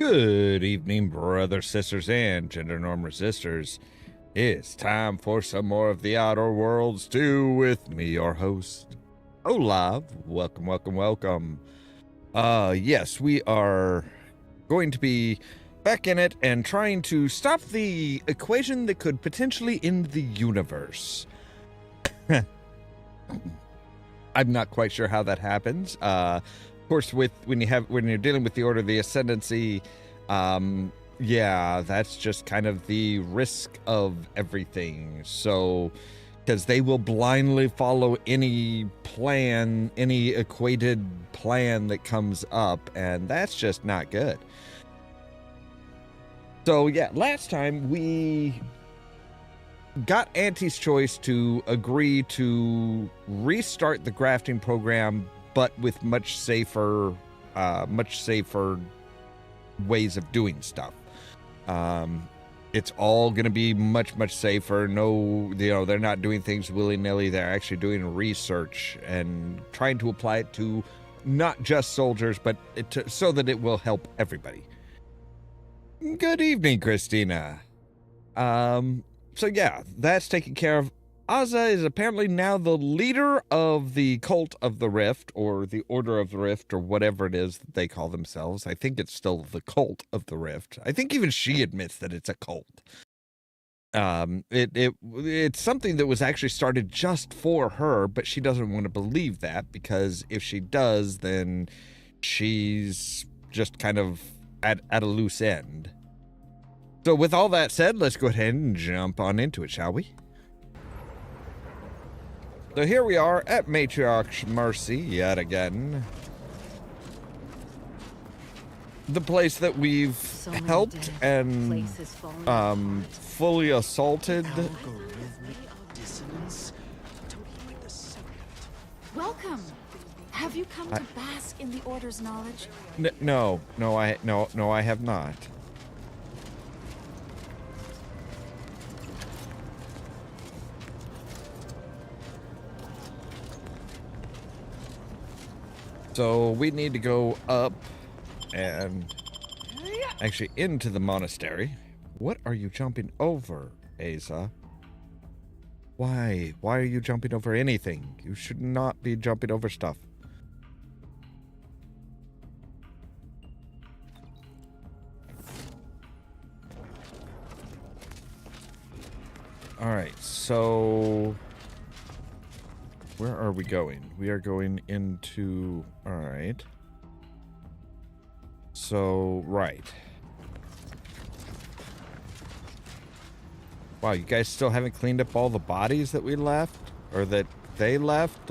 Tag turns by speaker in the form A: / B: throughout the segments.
A: Good evening, brothers, sisters, and gender norm resistors. It's time for some more of the Outer Worlds 2 with me, your host, Ollamh. Welcome, welcome, welcome. Yes, we are going to be back in it and trying to stop the equation that could potentially end the universe. I'm not quite sure how that happens. Of course, when you're dealing with the Order of the Ascendancy, yeah, that's just kind of the risk of everything. So, because they will blindly follow any plan, any equated plan that comes up, and that's just not good. So yeah, last time we got Auntie's choice to agree to restart the grafting program, but with much safer ways of doing stuff. It's all going to be much safer. No, they're not doing things willy-nilly. They're actually doing research and trying to apply it to not just soldiers, but so that it will help everybody. Good evening, Christina. So yeah, that's taken care of. Azza is apparently now the leader of the Cult of the Rift, or the Order of the Rift, or whatever it is that they call themselves. I think it's still the Cult of the Rift. I think even she admits that it's a cult. It's something that was actually started just for her, but she doesn't want to believe that, because if she does, then she's just kind of at a loose end. So with all that said, let's go ahead and jump on into it, shall we? So here we are at Matriarch's Mercy yet again. The place that we've helped and fully assaulted.
B: Welcome. Have you come to bask in the Order's knowledge?
A: No, I have not. So we need to go up and actually into the monastery. What are you jumping over, Asa? Why? Why are you jumping over anything? You should not be jumping over stuff. All right, so where are we going? We are going into... All right. So, right. Wow, you guys still haven't cleaned up all the bodies that we left? Or that they left?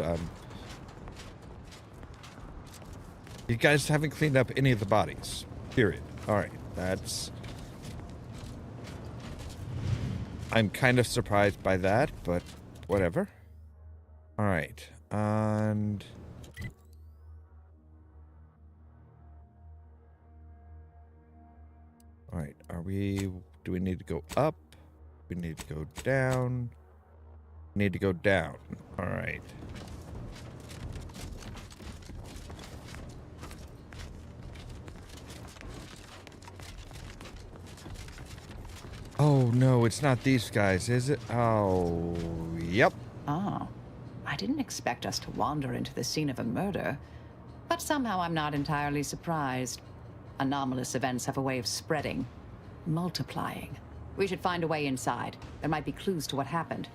A: You guys haven't cleaned up any of the bodies. Period. All right, that's... I'm kind of surprised by that, but whatever. All right, and all right, do we need to go up? We need to go down. We need to go down. All right. Oh no, it's not these guys, is it? Oh, yep.
C: Oh. I didn't expect us to wander into the scene of a murder, but somehow I'm not entirely surprised. Anomalous events have a way of spreading, multiplying. We should find a way inside. There might be clues to what happened,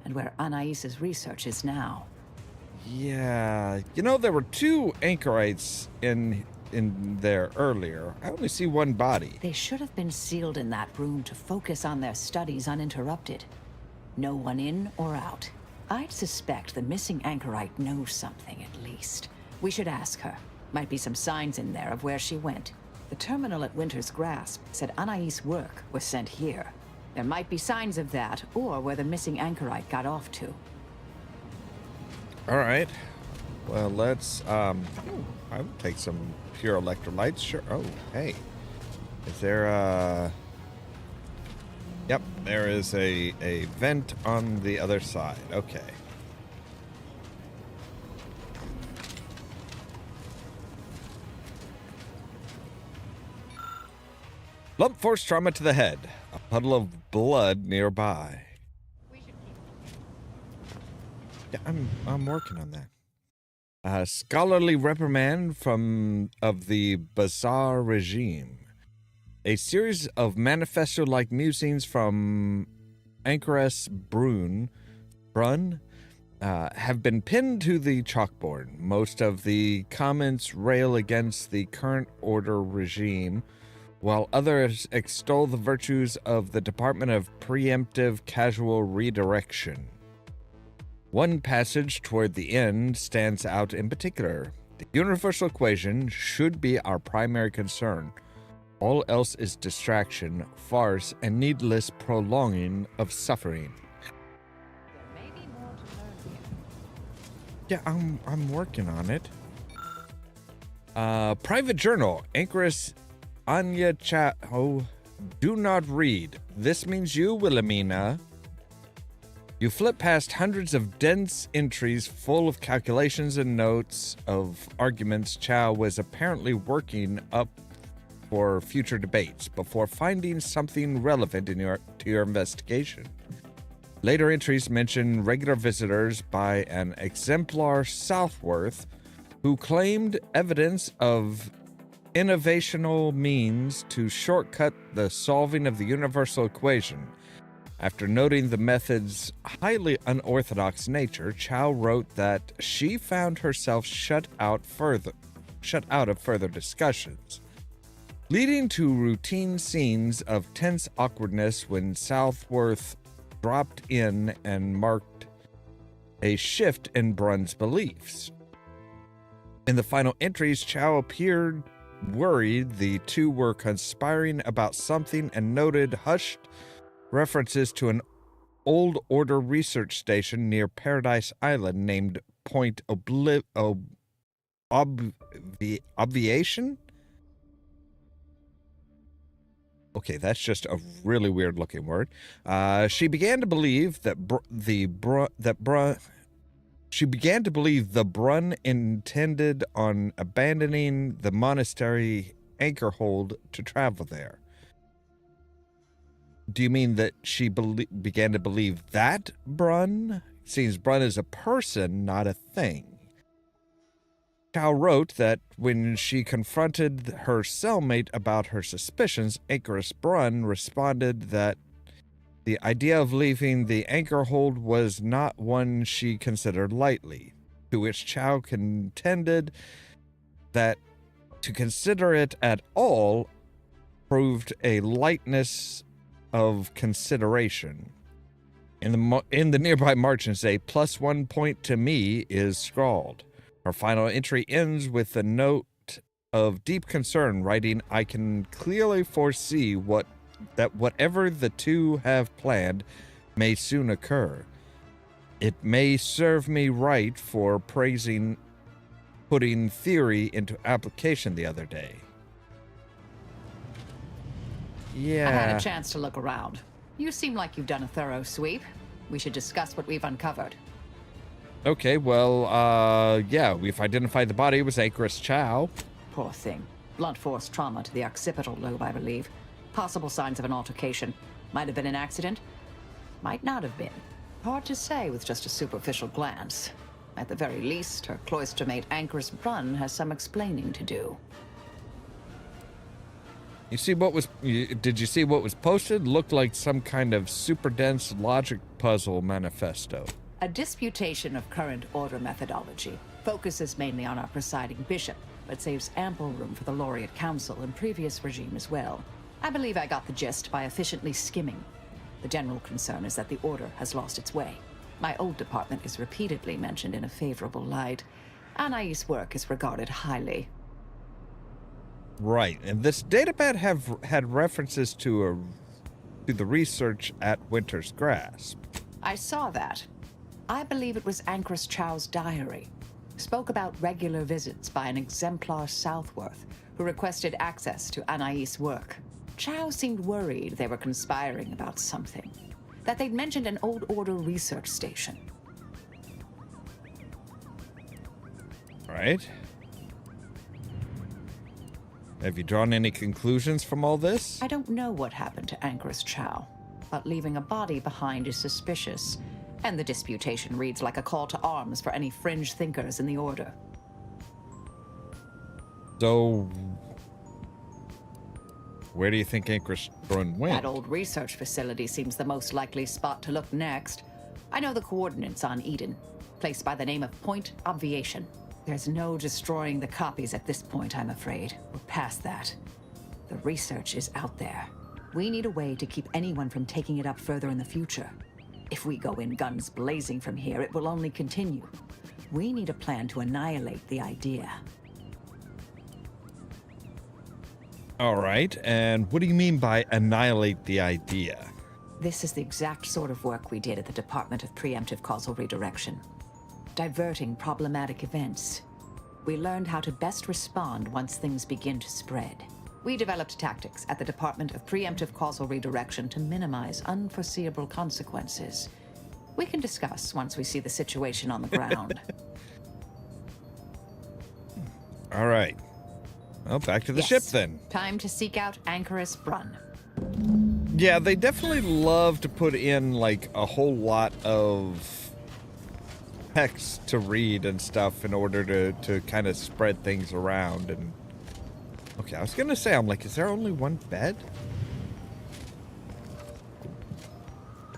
C: and where Anais's research is now.
A: Yeah, there were two anchorites in there earlier. I only see one body.
C: They should have been sealed in that room to focus on their studies uninterrupted. No one in or out. I'd suspect the missing anchorite knows something, at least. We should ask her. Might be some signs in there of where she went. The terminal at Winter's Grasp said Anais' work was sent here. There might be signs of that, or where the missing anchorite got off to.
A: All right. Well, let's, I would take some pure electrolytes, sure. Oh, hey. Is there a... Yep, there is a vent on the other side. Okay. Lump force trauma to the head. A puddle of blood nearby. Yeah, I'm working on that. Scholarly reprimand of the Bazaar regime. A series of manifesto-like musings from Anchoress Brun have been pinned to the chalkboard. Most of the comments rail against the current order regime, while others extol the virtues of the Department of Preemptive Casual Redirection. One passage toward the end stands out in particular. The universal equation should be our primary concern. All else is distraction, farce, and needless prolonging of suffering.
C: There may be more to learn
A: Yeah,
C: here.
A: I'm working on it. Private journal. Anchoress Anya Chow. Do not read. This means you, Wilhelmina. You flip past hundreds of dense entries full of calculations and notes of arguments Chow was apparently working up for future debates before finding something relevant to your investigation. Later entries mention regular visitors by an exemplar Southworth who claimed evidence of innovational means to shortcut the solving of the universal equation. After noting the method's highly unorthodox nature, Chow wrote that she found herself shut out of further discussions, leading to routine scenes of tense awkwardness when Southworth dropped in and marked a shift in Brun's beliefs. In the final entries, Chow appeared worried the two were conspiring about something and noted hushed references to an old order research station near Paradise Island named Point Obviation? Okay, that's just a really weird looking word. She began to believe that the Brun intended on abandoning the monastery anchorhold to travel there. Do you mean that she began to believe that Brun? Seems Brun is a person, not a thing. Chow wrote that when she confronted her cellmate about her suspicions, Anchoress Brun responded that the idea of leaving the anchorhold was not one she considered lightly, to which Chow contended that to consider it at all proved a lightness of consideration. In the nearby margins, a +1 point to me is scrawled. Her final entry ends with a note of deep concern, writing, "I can clearly foresee that whatever the two have planned may soon occur. It may serve me right for putting theory into application the other day." Yeah.
C: I had a chance to look around. You seem like you've done a thorough sweep. We should discuss what we've uncovered.
A: Okay, well, yeah, we've identified the body. It was Anchoress Chow.
C: Poor thing. Blunt force trauma to the occipital lobe, I believe. Possible signs of an altercation. Might have been an accident. Might not have been. Hard to say with just a superficial glance. At the very least, her cloistermate Anchoress Brun has some explaining to do.
A: Did you see what was posted? Looked like some kind of super dense logic puzzle manifesto.
C: A disputation of current order methodology. Focuses mainly on our presiding bishop, but saves ample room for the Laureate Council and previous regime as well. I believe I got the gist by efficiently skimming. The general concern is that the order has lost its way. My old department is repeatedly mentioned in a favorable light. Anais' work is regarded highly.
A: Right, and this databed had references to the research at Winter's Grasp.
C: I saw that. I believe it was Anchoress Chow's diary. Spoke about regular visits by an exemplar Southworth, who requested access to Anais' work. Chow seemed worried they were conspiring about something. That they'd mentioned an old order research station.
A: Right. Have you drawn any conclusions from all this?
C: I don't know what happened to Anchoress Chow, but leaving a body behind is suspicious, and the disputation reads like a call to arms for any fringe thinkers in the Order.
A: So, where do you think Anchoress Brun went?
C: That old research facility seems the most likely spot to look next. I know the coordinates on Eden, placed by the name of Point Obviation. There's no destroying the copies at this point, I'm afraid. We're past that. The research is out there. We need a way to keep anyone from taking it up further in the future. If we go in guns blazing from here, it will only continue. We need a plan to annihilate the idea.
A: All right, and what do you mean by annihilate the idea?
C: This is the exact sort of work we did at the Department of Preemptive Causal Redirection. Diverting problematic events. We learned how to best respond once things begin to spread. We developed tactics at the Department of Preemptive Causal Redirection to minimize unforeseeable consequences. We can discuss once we see the situation on the ground.
A: All right. Well, back to the ship then.
C: Time to seek out Anchoress Brun.
A: Yeah, they definitely love to put in like a whole lot of text to read and stuff in order to kind of spread things around. And okay, I was gonna say, I'm like, is there only one bed?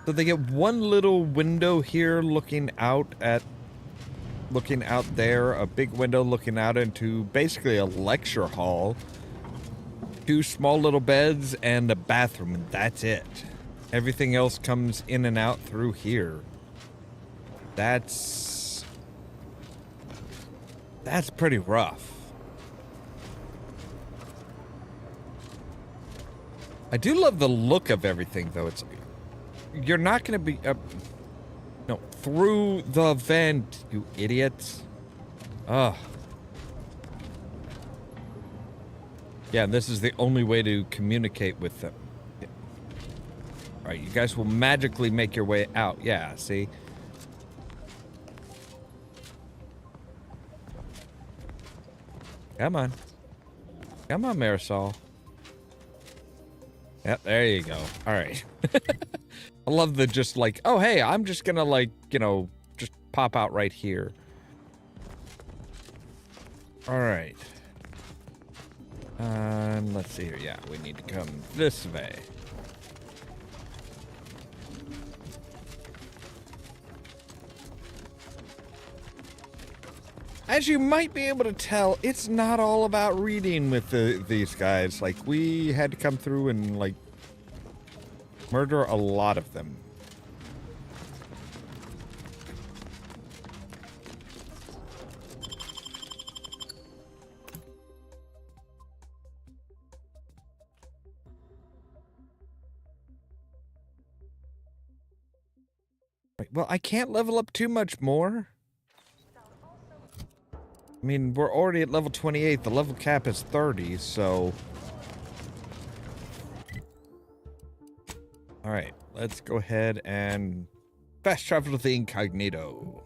A: So they get one little window here looking out there, a big window looking out into basically a lecture hall, 2 small little beds and a bathroom, and that's it. Everything else comes in and out through here. That's pretty rough. I do love the look of everything, though. You're not going to be no, through the vent, you idiots. Ugh. Yeah, this is the only way to communicate with them. Yeah. All right, you guys will magically make your way out. Yeah, see? Come on. Come on, Marisol. Yep, there you go. All right. I love the just like, oh, hey, I'm just gonna like, you know, just pop out right here. All right. Let's see here. Yeah, we need to come this way. As you might be able to tell, it's not all about reading with these guys. Like, we had to come through and, like, murder a lot of them. Right, well, I can't level up too much more. I mean, we're already at level 28. The level cap is 30, so... Alright, let's go ahead and fast travel to the incognito.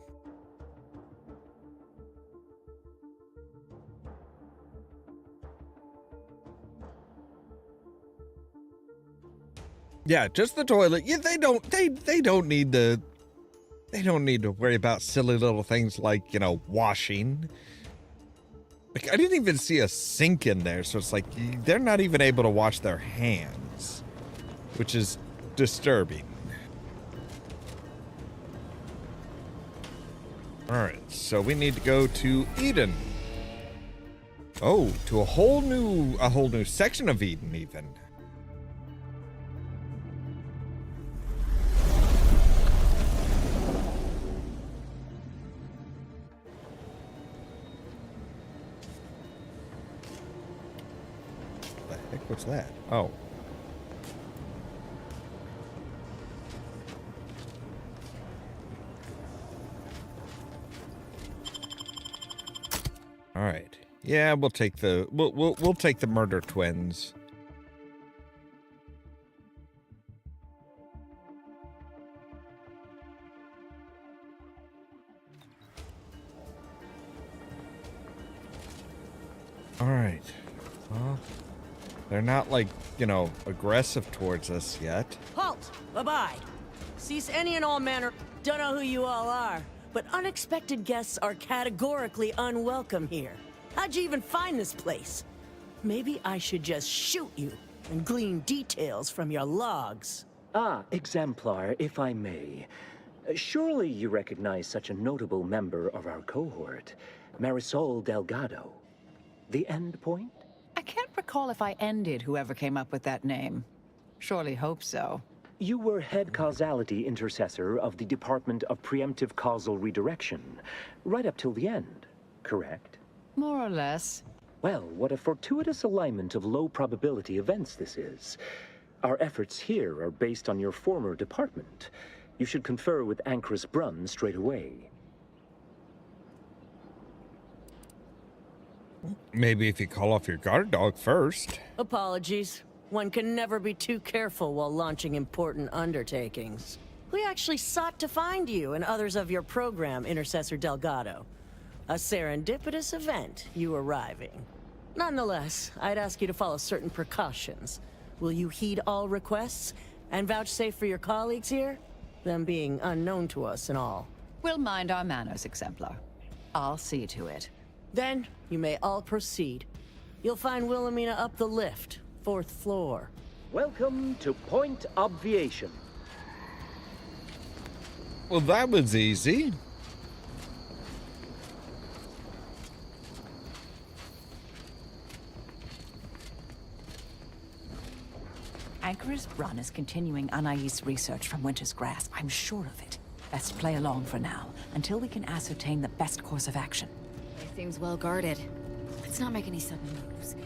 A: Yeah, just the toilet. Yeah, they don't need to worry about silly little things like, you know, washing. Like, I didn't even see a sink in there, so it's like they're not even able to wash their hands, which is disturbing. All right, so we need to go to Eden. Oh, to a whole new section of Eden, even. What's that? Oh. All right. Yeah, we'll take the we'll take the murder twins. All right. Well, they're not like, aggressive towards us yet.
D: Halt! Abide! Cease any and all manner. Don't know who you all are, but unexpected guests are categorically unwelcome here. How'd you even find this place? Maybe I should just shoot you and glean details from your logs.
E: Ah, Exemplar, if I may. Surely you recognize such a notable member of our cohort, Marisol Delgado. The end point?
C: I can't recall if I ended whoever came up with that name. Surely hope so.
E: You were head causality intercessor of the Department of Preemptive Causal Redirection, right up till the end, correct?
C: More or less.
E: Well, what a fortuitous alignment of low probability events this is. Our efforts here are based on your former department. You should confer with Ancrus Brunn straight away.
A: Maybe if you call off your guard dog first.
D: Apologies. One can never be too careful while launching important undertakings. We actually sought to find you and others of your program, Intercessor Delgado. A serendipitous event, you arriving. Nonetheless, I'd ask you to follow certain precautions. Will you heed all requests and vouchsafe for your colleagues here? Them being unknown to us and all.
C: We'll mind our manners, Exemplar. I'll see to it.
D: Then, you may all proceed. You'll find Wilhelmina up the lift, 4th floor.
E: Welcome to Point Obviation.
A: Well, that was easy.
C: Ancrus Brunn is continuing Anais' research from Winter's Grasp. I'm sure of it. Best play along for now, until we can ascertain the best course of action.
B: It seems well guarded. Let's not make any sudden moves.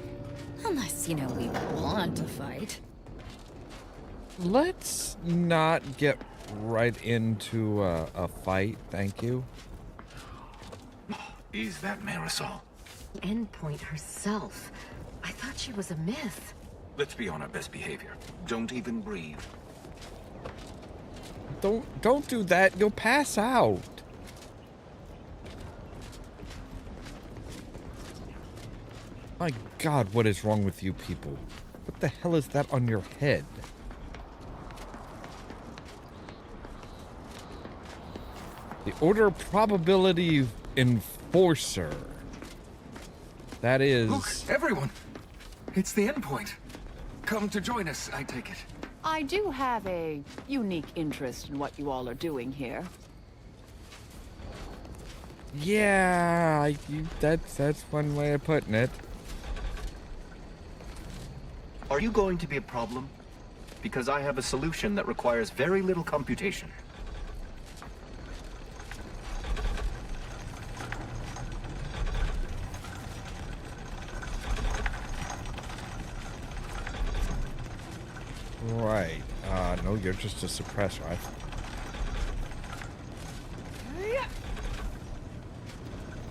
B: Unless, we want to fight.
A: Let's not get right into a fight, thank you.
F: Is that Marisol?
B: Endpoint herself. I thought she was a myth.
F: Let's be on our best behavior. Don't even breathe.
A: Don't do that. You'll pass out. My God, what is wrong with you people? What the hell is that on your head? The Order Probability Enforcer. That is...
F: Look, everyone! It's the endpoint. Come to join us, I take it.
G: I do have a unique interest in what you all are doing here.
A: Yeah, that's one way of putting it.
H: Are you going to be a problem? Because I have a solution that requires very little computation.
A: Right. No, you're just a suppressor.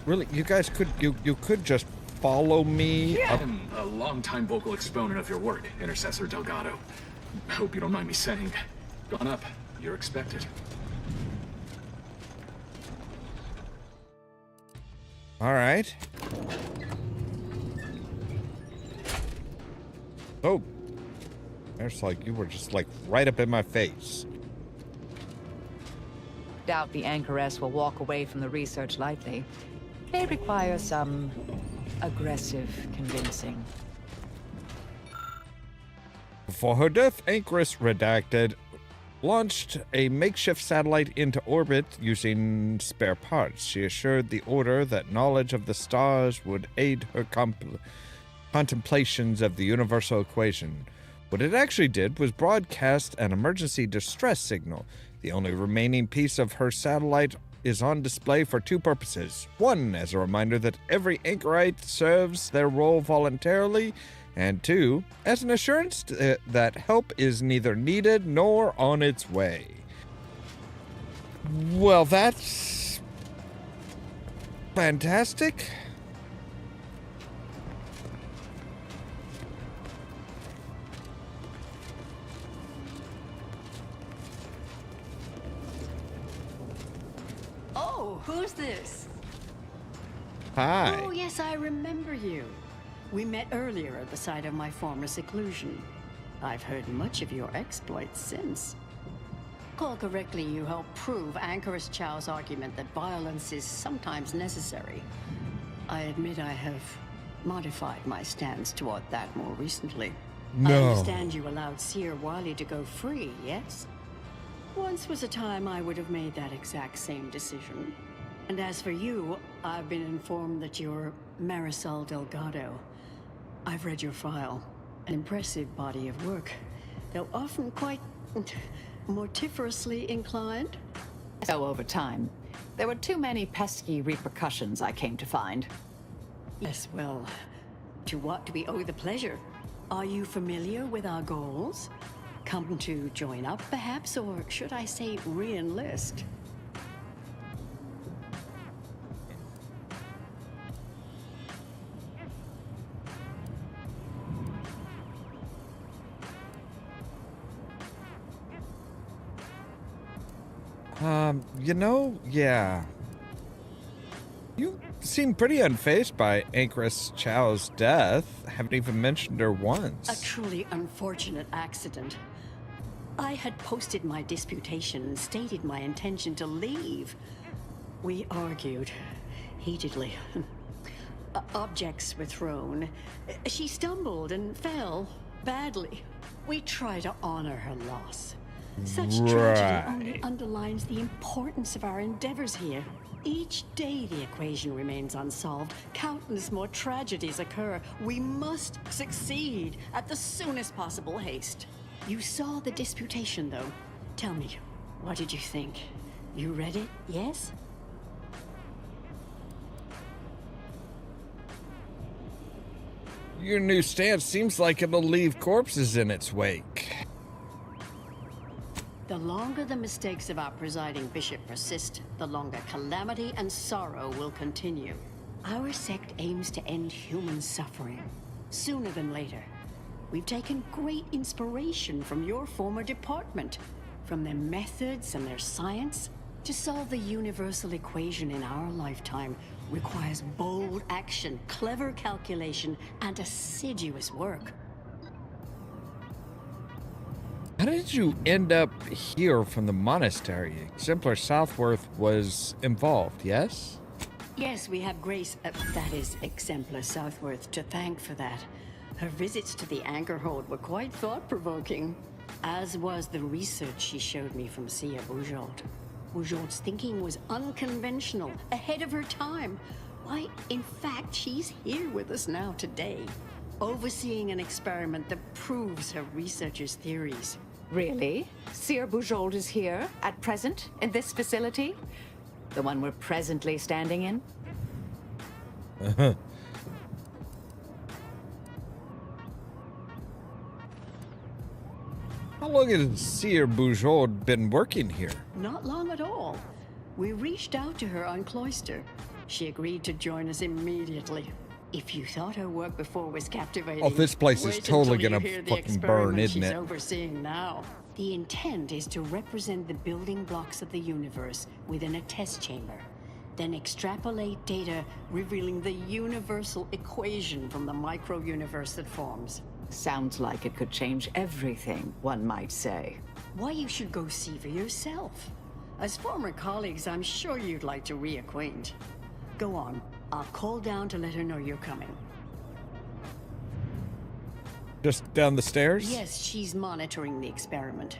A: Really, you guys could you could just follow me up.
F: I'm a longtime vocal exponent of your work, Intercessor Delgado. I hope you don't mind me saying. Gone up. You're expected.
A: All right. Oh. It's like you were just like right up in my face.
C: Doubt the Anchoress will walk away from the research lightly. May require some aggressive convincing.
A: Before her death, Anchoress Redacted launched a makeshift satellite into orbit using spare parts. She assured the Order that knowledge of the stars would aid her contemplations of the universal equation. What it actually did was broadcast an emergency distress signal. The only remaining piece of her satellite is on display for two purposes. One, as a reminder that every anchorite serves their role voluntarily, and two, as an assurance that help is neither needed nor on its way. Well, that's fantastic.
I: Oh, who's this?
A: Hi.
I: Oh, yes, I remember you. We met earlier at the site of my former seclusion. I've heard much of your exploits since. Call correctly, you helped prove Anchoress Chow's argument that violence is sometimes necessary. I admit I have modified my stance toward that more recently. I
A: No.
I: understand you allowed Seer Wiley to go free, yes? Once was a time I would have made that exact same decision. And as for you, I've been informed that you're Marisol Delgado. I've read your file. An impressive body of work, though often quite mortiferously inclined.
C: So over time, there were too many pesky repercussions I came to find.
I: Yes, well, to what do we owe the pleasure? Are you familiar with our goals? Come to join up, perhaps, or should I say re-enlist?
A: Yeah. You seem pretty unfazed by Anchoress Chow's death. Haven't even mentioned her once.
I: A truly unfortunate accident. I had posted my disputation and stated my intention to leave. We argued heatedly. Objects were thrown. She stumbled and fell badly. We try to honor her loss. Such tragedy only underlines the importance of our endeavors here. Each day the equation remains unsolved. Countless more tragedies occur. We must succeed at the soonest possible haste. You saw the disputation, though. Tell me, what did you think? You read it, yes?
A: Your new stance seems like it'll leave corpses in its wake.
I: The longer the mistakes of our presiding bishop persist, the longer calamity and sorrow will continue. Our sect aims to end human suffering, sooner than later. We've taken great inspiration from your former department, from their methods and their science. To solve the universal equation in our lifetime requires bold action, clever calculation, and assiduous work.
A: How did you end up here from the monastery? Exemplar Southworth was involved, yes?
I: Yes, we have Grace, that is, Exemplar Southworth, to thank for that. Her visits to the Anchorhold were quite thought-provoking, as was the research she showed me from Sia Bujold. Bujold's thinking was unconventional, ahead of her time. Why, in fact, she's here with us now today, overseeing an experiment that proves her researcher's theories.
C: Really? Seer Bujold is here, at present, in this facility? The one we're presently standing in?
A: How long has Seer Bujold been working here?
I: Not long at all. We reached out to her on Cloister. She agreed to join us immediately. If you thought her work before was captivating,
A: Oh, this place is
I: wait
A: totally
I: until you
A: gonna
I: hear the
A: fucking burn,
I: experiment
A: isn't
I: she's
A: it?
I: overseeing now. The intent is to represent the building blocks of the universe within a test chamber, then extrapolate data revealing the universal equation from the micro-universe that forms.
C: Sounds like it could change everything, one might say.
I: Why, you should go see for yourself. As former colleagues, I'm sure you'd like to reacquaint. Go on. I'll call down to let her know you're coming.
A: Just down the stairs?
I: Yes, she's monitoring the experiment.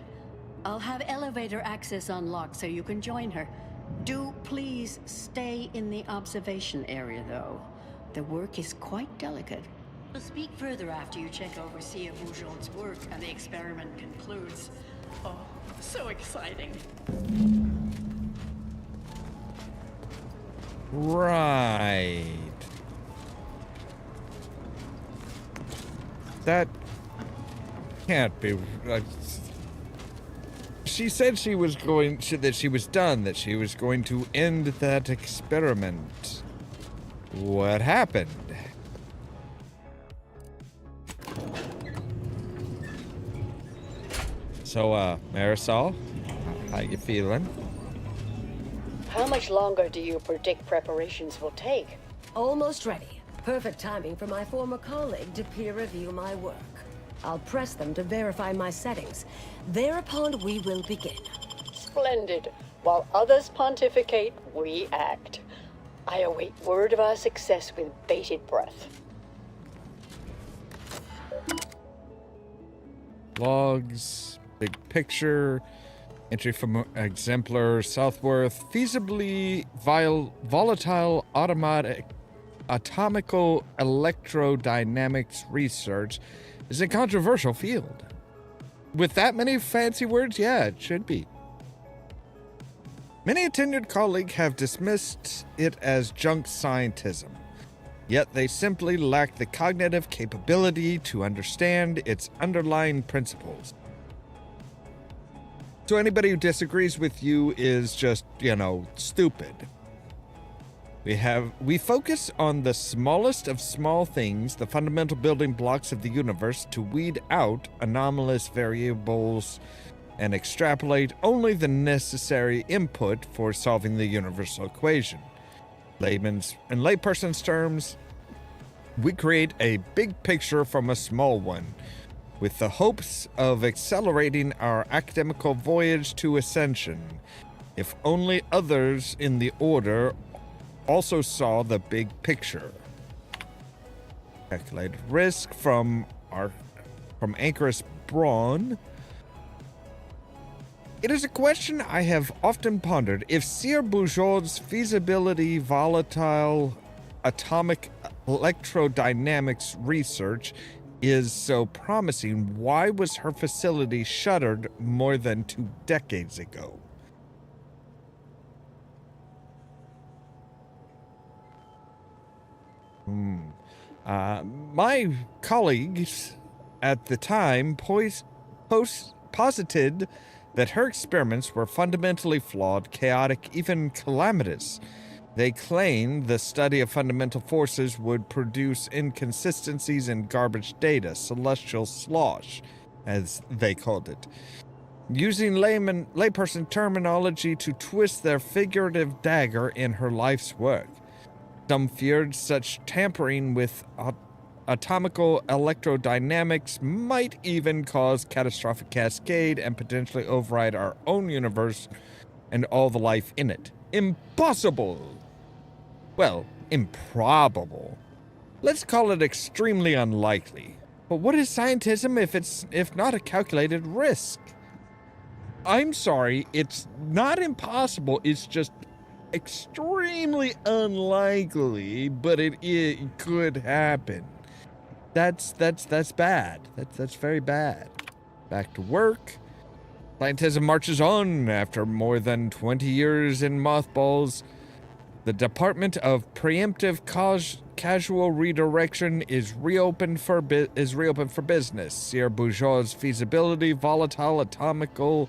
I: I'll have elevator access unlocked so you can join her. Do please stay in the observation area, though. The work is quite delicate. We'll speak further after you check over Sia Bujold's work and the experiment concludes. Oh, so exciting.
A: Right. That can't be. She said she was going. That she was done. That she was going to end that experiment. What happened? So, Marisol, how you feeling?
I: How much longer do you predict preparations will take?
D: Almost ready.
J: Perfect timing for my former colleague to peer review my work. I'll press them to verify my settings. Thereupon we will begin.
K: Splendid. While others pontificate, we act. I await word of our success with bated breath.
A: Logs, big picture, entry from exemplar Southworth, feasibly volatile atomical electrodynamics research is a controversial field. With that many fancy words, yeah, it should be. Many a tenured colleague have dismissed it as junk scientism, yet they simply lack the cognitive capability to understand its underlying principles. So anybody who disagrees with you is just, stupid. We focus on the smallest of small things, the fundamental building blocks of the universe, to weed out anomalous variables and extrapolate only the necessary input for solving the universal equation. In layperson's terms, we create a big picture from a small one, with the hopes of accelerating our academical voyage to ascension, if only others in the order also saw the big picture. Calculated risk from Anchorus Braun. It is a question I have often pondered. If Sir Bugeaud's feasibility volatile atomic electrodynamics research is so promising, why was her facility shuttered more than 2 decades ago? My colleagues at the time posited that her experiments were fundamentally flawed, chaotic, even calamitous. They claimed the study of fundamental forces would produce inconsistencies in garbage data, celestial slosh, as they called it, using layperson terminology to twist their figurative dagger in her life's work. Some feared such tampering with atomical electrodynamics might even cause catastrophic cascade and potentially override our own universe and all the life in it. Impossible! Well, improbable. Let's call it extremely unlikely. But what is scientism if not a calculated risk? I'm sorry, it's not impossible, it's just extremely unlikely, but it could happen. That's bad. That's very bad. Back to work. Scientism marches on after more than 20 years in mothballs. The Department of Preemptive Casual Redirection is reopened for business. Sir Bugeaud's feasibility volatile atomical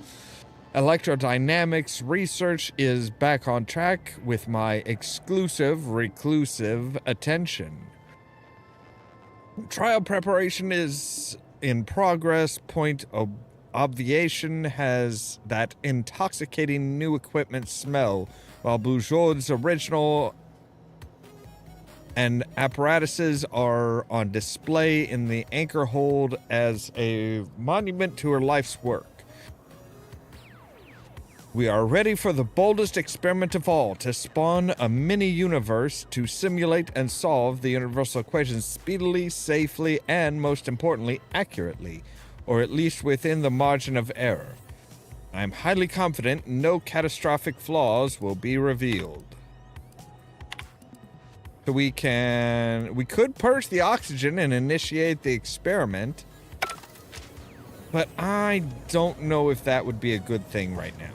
A: electrodynamics research is back on track with my reclusive attention. Trial preparation is in progress. Point of obviation has that intoxicating new equipment smell, while Bugeaud's original and apparatuses are on display in the anchor hold as a monument to her life's work. We are ready for the boldest experiment of all, to spawn a mini-universe to simulate and solve the universal equations speedily, safely, and most importantly, accurately, or at least within the margin of error. I am highly confident no catastrophic flaws will be revealed. So we could purge the oxygen and initiate the experiment, but I don't know if that would be a good thing right now.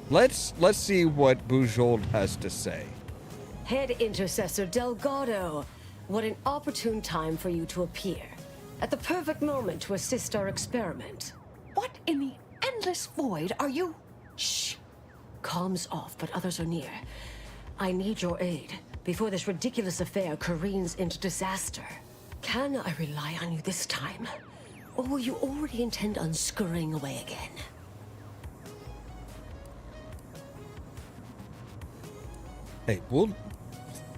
A: Let's see what Bugeaud has to say.
J: Head Intercessor Delgado, what an opportune time for you to appear. At the perfect moment to assist our experiment.
C: What in the endless void are you?
J: Shh. Comms off, but others are near. I need your aid before this ridiculous affair careens into disaster. Can I rely on you this time? Or will you already intend on scurrying away again?
A: Hey, well,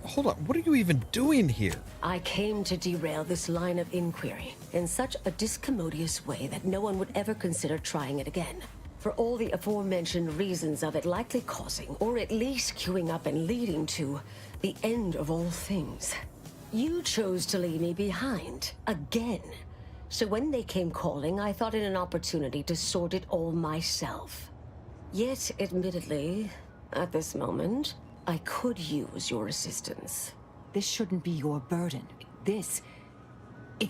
A: hold on. What are you even doing here?
J: I came to derail this line of inquiry in such a discommodious way that no one would ever consider trying it again. For all the aforementioned reasons of it likely causing, or at least queuing up and leading to, the end of all things. You chose to leave me behind, again. So when they came calling, I thought it an opportunity to sort it all myself. Yet, admittedly, at this moment, I could use your assistance.
C: This shouldn't be your burden. It's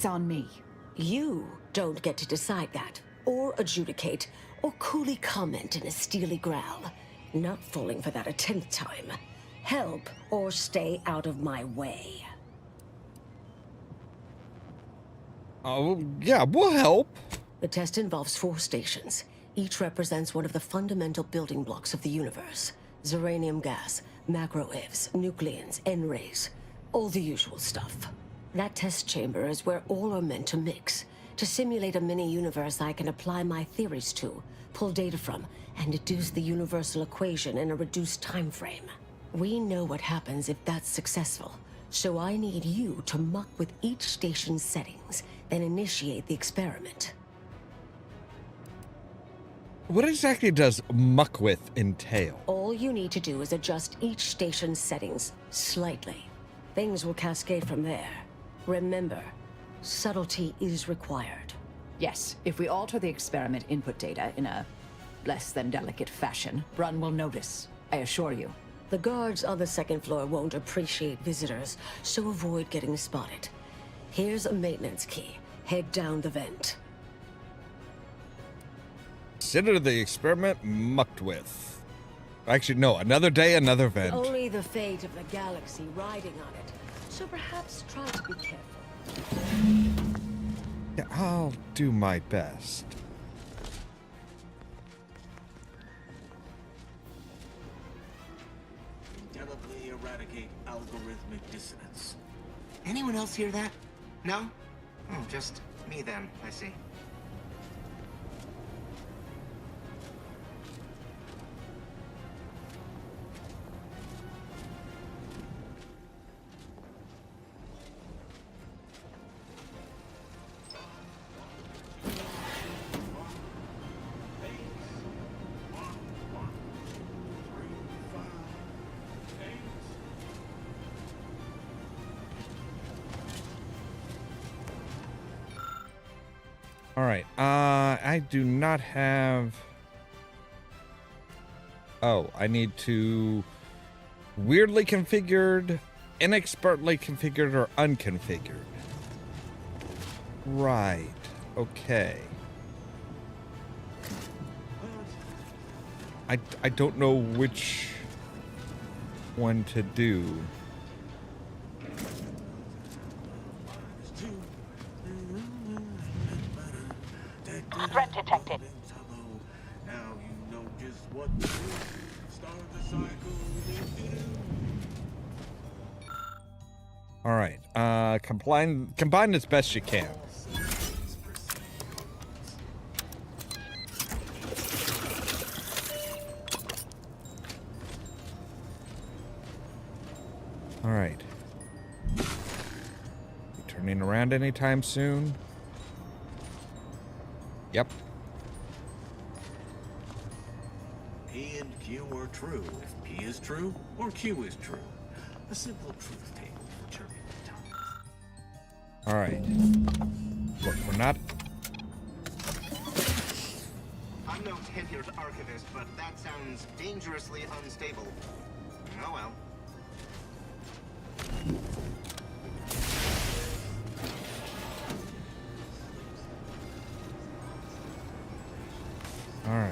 C: on me.
J: You don't get to decide that, or adjudicate, or coolly comment in a steely growl. Not falling for that a 10th time. Help, or stay out of my way.
A: Oh, yeah, we'll help.
J: The test involves 4 stations. Each represents one of the fundamental building blocks of the universe. Zeranium gas, macro-ivs, nucleons, N-rays. All the usual stuff. That test chamber is where all are meant to mix. To simulate a mini-universe I can apply my theories to, pull data from, and deduce the universal equation in a reduced time frame. We know what happens if that's successful, so I need you to muck with each station's settings, then initiate the experiment.
A: What exactly does muck with entail?
J: All you need to do is adjust each station's settings slightly. Things will cascade from there. Remember, subtlety is required.
C: Yes, if we alter the experiment input data in a less than delicate fashion, Brunn will notice, I assure you.
J: The guards on the 2nd floor won't appreciate visitors, so avoid getting spotted. Here's a maintenance key. Head down the vent.
A: Consider the experiment mucked with. Actually, no, another day, another vent.
J: Only the fate of the galaxy riding on it, so perhaps try to be careful.
A: Yeah, I'll do my best.
L: Indelibly eradicate algorithmic dissonance.
M: Anyone else hear that? No? Oh, just me then, I see.
A: All right. I do not have... Oh, I need to... Weirdly configured, inexpertly configured, or unconfigured. Right. Okay. I don't know which one to do.
C: Threat detected.
L: Now you know just what to do. Start the cycle.
A: All right. Combine as best you can. All right. You turning around anytime soon? Yep.
L: P and Q are true if P is true or Q is true. A simple truth table for turbulent times.
A: All right. Look, we're not...
M: I'm no tenured archivist, but that sounds dangerously unstable. Oh well.
A: All right.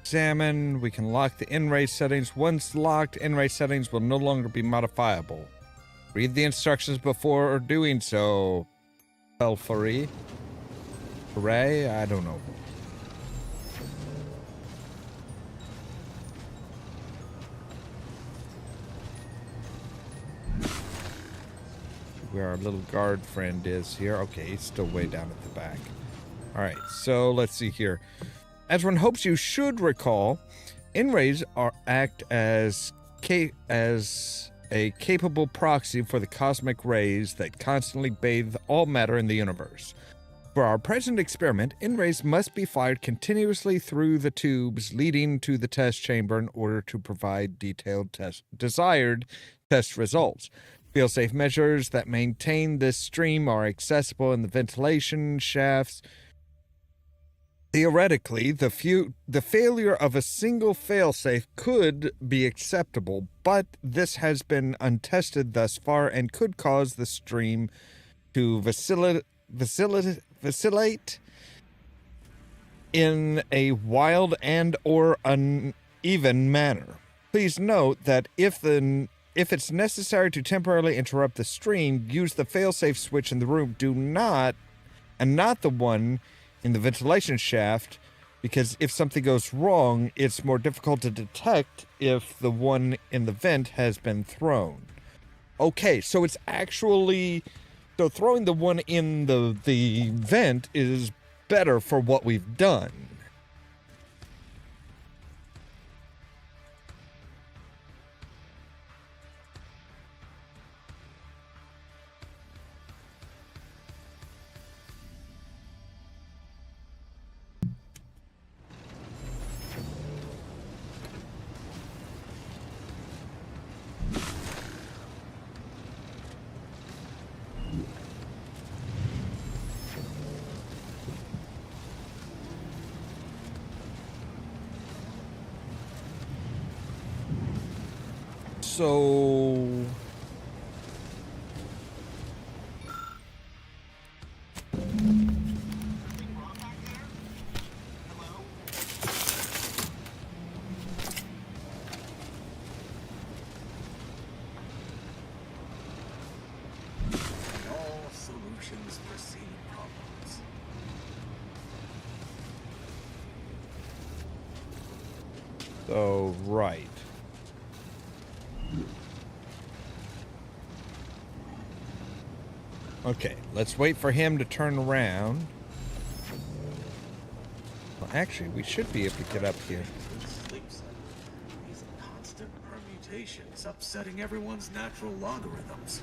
A: Examine. We can lock the in-ray settings. Once locked, in-ray settings will no longer be modifiable. Read the instructions before doing so. Hooray? I don't know. Where our little guard friend is here. Okay, he's still way down at the back. All right, so let's see here. As one hopes you should recall, In-rays act as a capable proxy for the cosmic rays that constantly bathe all matter in the universe. For our present experiment, in-rays must be fired continuously through the tubes leading to the test chamber in order to provide desired test results. Fail-safe measures that maintain this stream are accessible in the ventilation shafts. Theoretically, the failure of a single failsafe could be acceptable, but this has been untested thus far and could cause the stream to vacillate in a wild and or uneven manner. Please note that if it's necessary to temporarily interrupt the stream, use the failsafe switch in the room. Do not, and not the one in the ventilation shaft, because if something goes wrong, it's more difficult to detect if the one in the vent has been thrown. Okay, so it's actually... So throwing the one in the vent is better for what we've done. So...
L: All solutions precede problems.
A: So, right. Okay, let's wait for him to turn around. Well, actually, we should be able to get up here.
L: Sleep cycle. These constant permutations upsetting everyone's natural logarithms.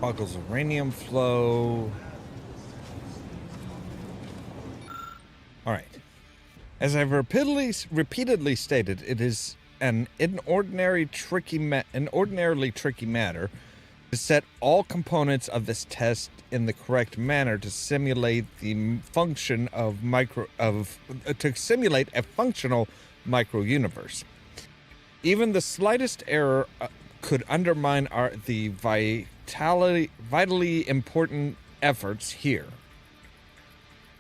A: Boggles uranium flow. All right. As I've repeatedly stated, it is an ordinarily tricky matter to set all components of this test in the correct manner to simulate the function of to simulate a functional micro-universe. Even the slightest error could undermine the vitally important efforts here.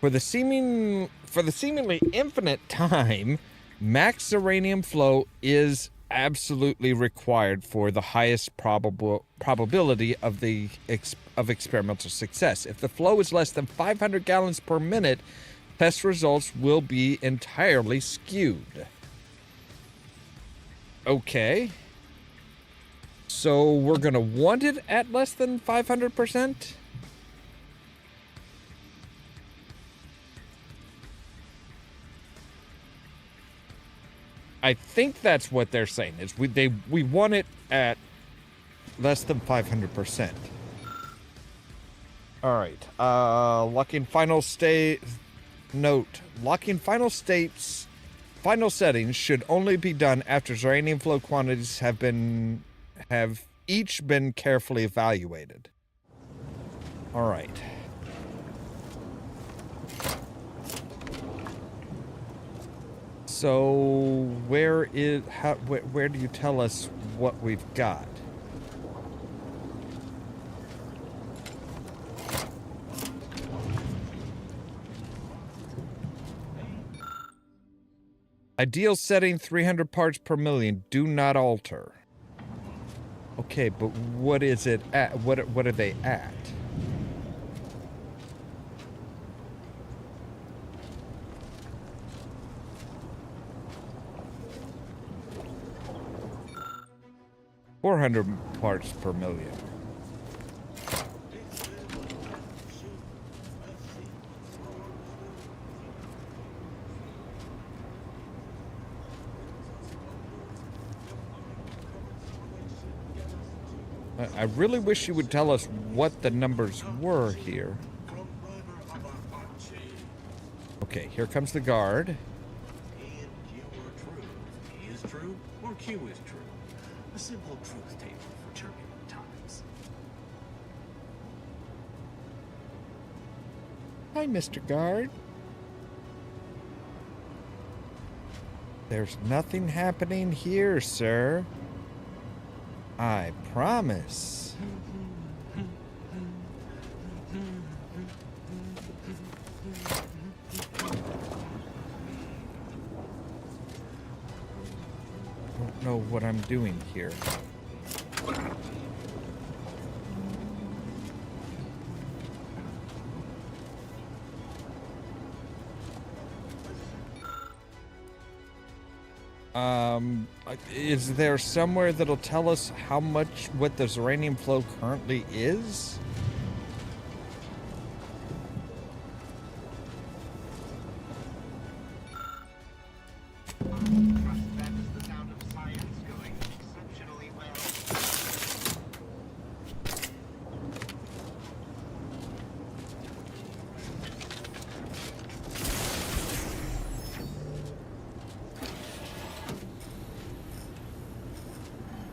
A: For the seemingly infinite time, max uranium flow is absolutely required for the highest probability of experimental success. If the flow is less than 500 gallons per minute, test results will be entirely skewed. Okay. So we're going to want it at less than 500%? I think that's what they're saying, is we want it at less than 500%. All right. Locking final state. Note: locking final settings should only be done after uranium flow quantities have each been carefully evaluated. All right. So where do you tell us what we've got? Ideal setting 300 parts per million. Do not alter. Okay, but what is it at? What are they at? 400 parts per million. I really wish you would tell us what the numbers were here. Okay, here comes the guard.
L: P and Q are true. P is true, or Q is true. A simple truth table for turbulent times.
A: Hi, Mr. Guard. There's nothing happening here, sir. I promise. Don't know what I'm doing here. Is there somewhere that'll tell us how much, what the uranium flow currently is?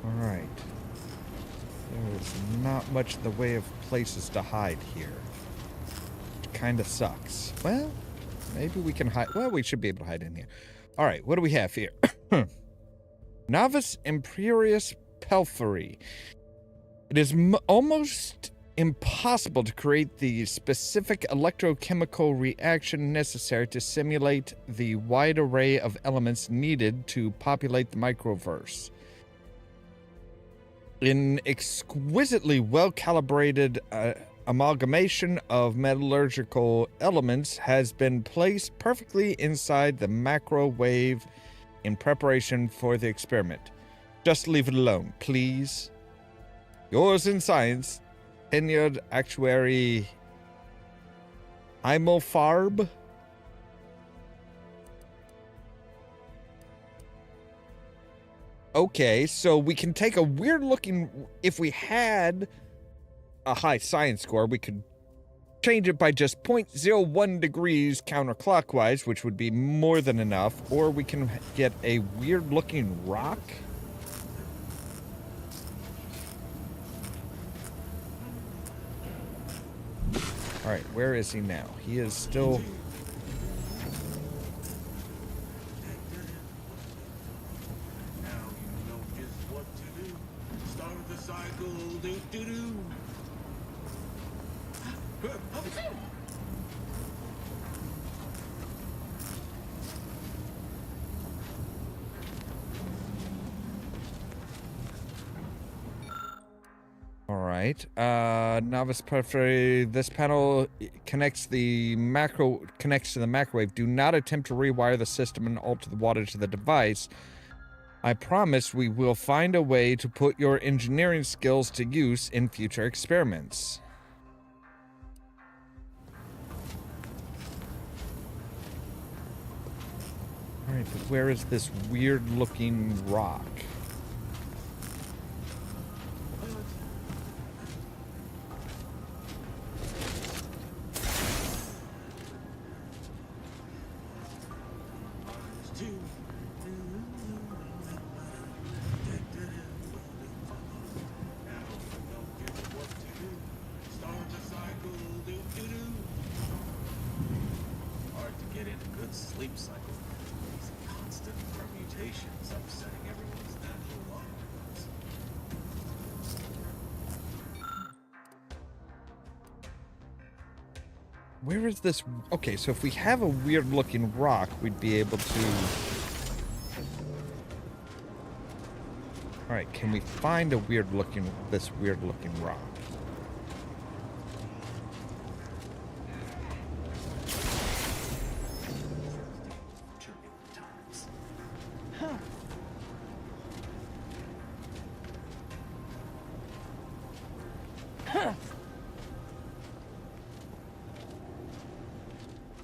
A: Alright. There is not much in the way of places to hide here. Which kind of sucks. Well, maybe we can hide. Well, we should be able to hide in here. Alright, what do we have here? Novice Imperious Pelphery. It is almost impossible to create the specific electrochemical reaction necessary to simulate the wide array of elements needed to populate the microverse. An exquisitely well-calibrated amalgamation of metallurgical elements has been placed perfectly inside the macrowave in preparation for the experiment. Just leave it alone, please. Yours in science, tenured actuary Immelfarb. Okay, so we can take a weird looking, if we had a high science score, we could change it by just 0.01 degrees counterclockwise, which would be more than enough, or we can get a weird looking rock. All right, where is he now? He is still... Alright, Novice Pelphery, this panel connects to the microwave. Do not attempt to rewire the system and alter the wattage of the device. I promise we will find a way to put your engineering skills to use in future experiments. Alright, but where is this weird looking rock? Where is this? Okay, so if we have a weird looking rock, we'd be able to... Alright, can we find a this weird looking rock?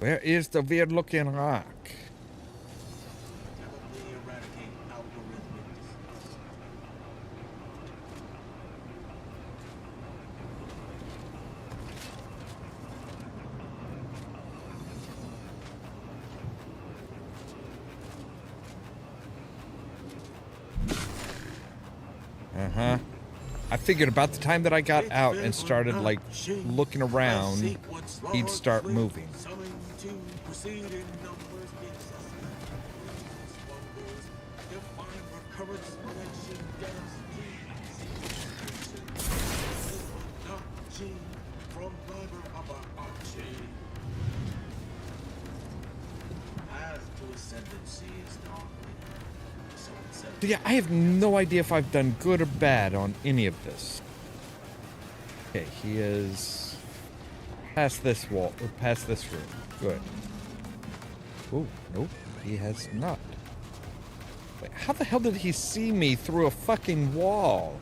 A: Where is the weird-looking rock? Uh-huh. I figured about the time that I got out and started, like, looking around, he'd start moving. So yeah, I have no idea if I've done good or bad on any of this. Okay, he is past this wall, or past this room. Good. Oh, nope, he has not. Wait, how the hell did he see me through a fucking wall?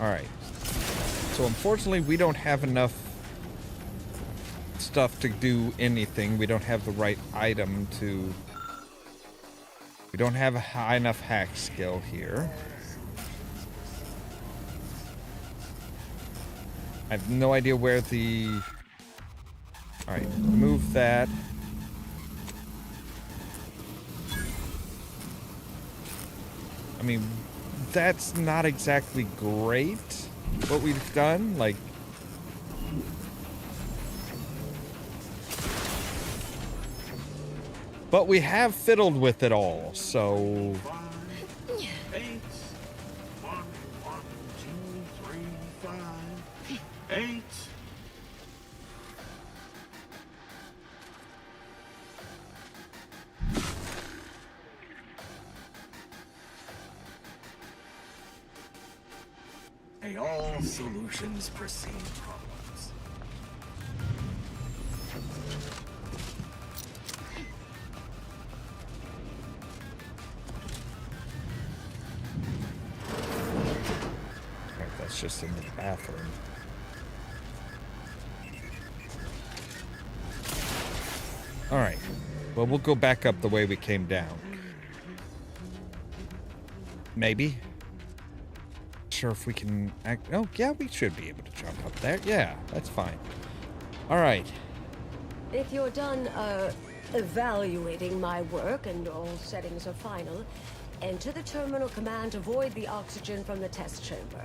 A: Alright. So unfortunately, we don't have enough stuff to do anything. We don't have the right item to... We don't have a high enough hack skill here. I have no idea where the... Alright, move that. I mean, that's not exactly great, what we've done. Like, but we have fiddled with it all, so...
L: 8. 1, 1, 2, 3, 5. 8. May all solutions precede problems.
A: Alright, that's just in the bathroom. Alright. Well, we'll go back up the way we came down. Maybe. Sure if we can act. Oh, yeah, we should be able to jump up there. Yeah, that's fine. Alright.
J: If you're done, evaluating my work and all settings are final, enter the terminal command to void the oxygen from the test chamber.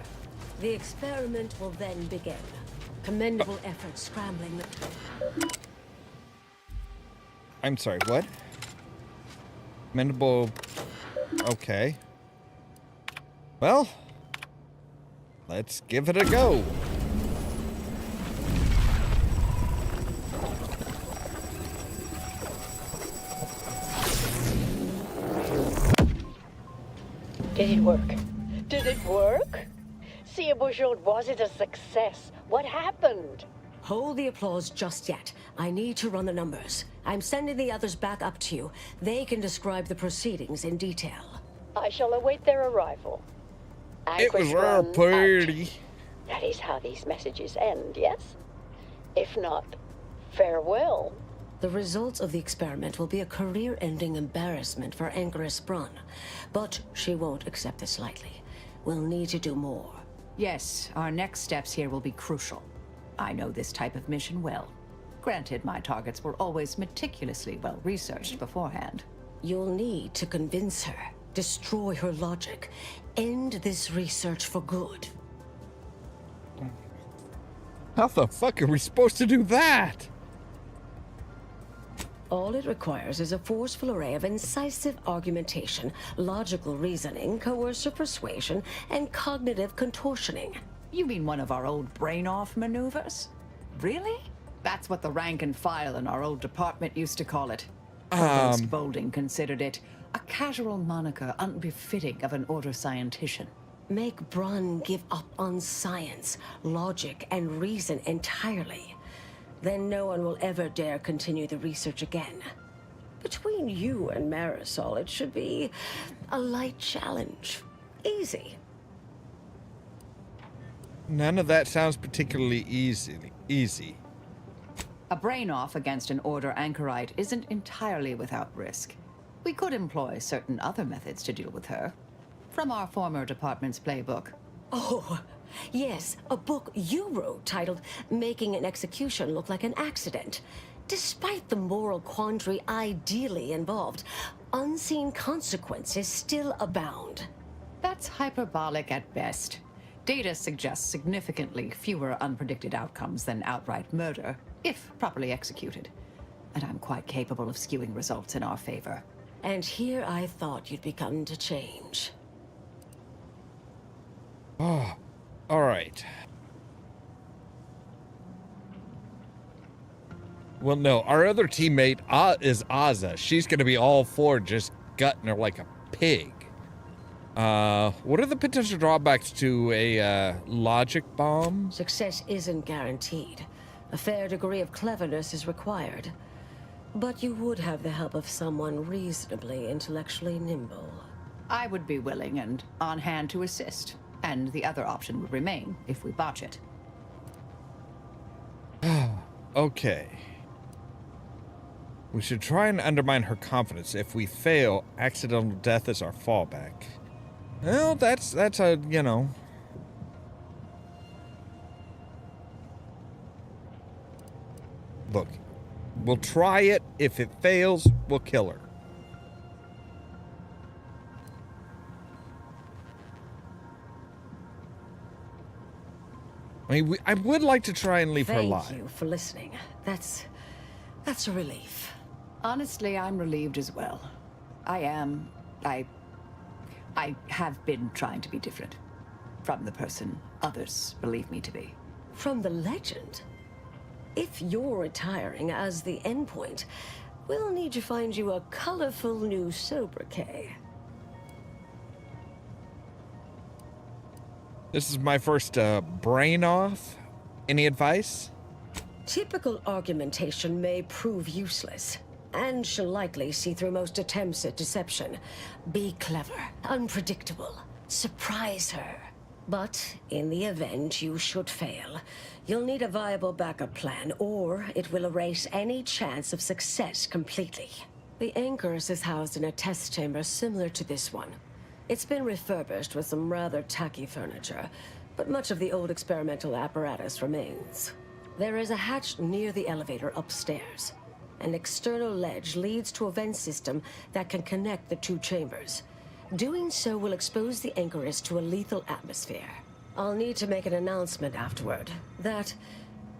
J: The experiment will then begin. Commendable effort scrambling the...
A: I'm sorry, what? Commendable... Okay. Well... Let's give it a go.
K: Did it work? Did it work? See, Bouchard, was it a success? What happened?
J: Hold the applause just yet. I need to run the numbers. I'm sending the others back up to you. They can describe the proceedings in detail.
K: I shall await their arrival.
A: It was real pretty.
K: That is how these messages end, yes? If not, farewell.
J: The results of the experiment will be a career-ending embarrassment for Ankaris Brun. But she won't accept this lightly. We'll need to do more.
C: Yes, our next steps here will be crucial. I know this type of mission well. Granted, my targets were always meticulously well-researched beforehand.
J: You'll need to convince her, destroy her logic, end this research for good.
A: How the fuck are we supposed to do that?
J: All it requires is a forceful array of incisive argumentation, logical reasoning, coercive persuasion, and cognitive contortioning.
C: You mean one of our old brain-off maneuvers? Really? That's what the rank and file in our old department used to call it. Provost Bolding considered it a casual moniker unbefitting of an order scientician.
J: Make Brun give up on science, logic, and reason entirely. Then no one will ever dare continue the research again. Between you and Marisol, it should be a light challenge. Easy.
A: None of that sounds particularly easy.
C: A brain-off against an Order anchorite isn't entirely without risk. We could employ certain other methods to deal with her. From our former department's playbook.
J: Oh, yes, a book you wrote titled Making an Execution Look Like an Accident. Despite the moral quandary ideally involved, unseen consequences still abound.
C: That's hyperbolic at best. Data suggests significantly fewer unpredicted outcomes than outright murder, if properly executed. And I'm quite capable of skewing results in our favor.
J: And here I thought you'd begun to change.
A: Oh, all right. Well, no, our other teammate is Azza. She's going to be all for just gutting her like a pig. What are the potential drawbacks to a logic bomb?
J: Success isn't guaranteed. A fair degree of cleverness is required. But you would have the help of someone reasonably intellectually nimble.
C: I would be willing and on hand to assist. And the other option would remain if we botch it.
A: Okay. We should try and undermine her confidence. If we fail, accidental death is our fallback. Well, that's a, you know. Look, we'll try it. If it fails, we'll kill her. I mean, I would like to try and leave her alive.
J: Thank you for listening. That's a relief.
C: Honestly, I'm relieved as well. I have been trying to be different. From the person others believe me to be.
J: From the legend? If you're retiring as the endpoint, we'll need to find you a colorful new sobriquet.
A: This is my first brain off. Any advice?
J: Typical argumentation may prove useless, and she'll likely see through most attempts at deception. Be clever, unpredictable, surprise her. But in the event you should fail, you'll need a viable backup plan, or it will erase any chance of success completely. The Anchoress is housed in a test chamber similar to this one. It's been refurbished with some rather tacky furniture, but much of the old experimental apparatus remains. There is a hatch near the elevator upstairs. An external ledge leads to a vent system that can connect the two chambers. Doing so will expose the Anchoress to a lethal atmosphere. I'll need to make an announcement afterward that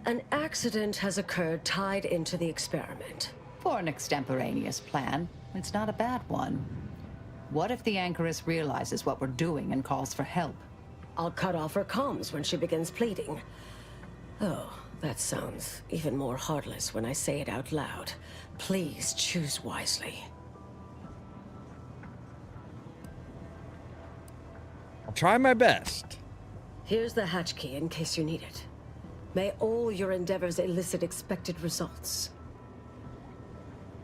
J: an accident has occurred tied into the experiment.
C: For an extemporaneous plan, it's not a bad one. What if the Anchoress realizes what we're doing and calls for help?
J: I'll cut off her comms when she begins pleading. Oh, that sounds even more heartless when I say it out loud. Please choose wisely.
A: I'll try my best.
J: Here's the hatch key in case you need it. May all your endeavors elicit expected results.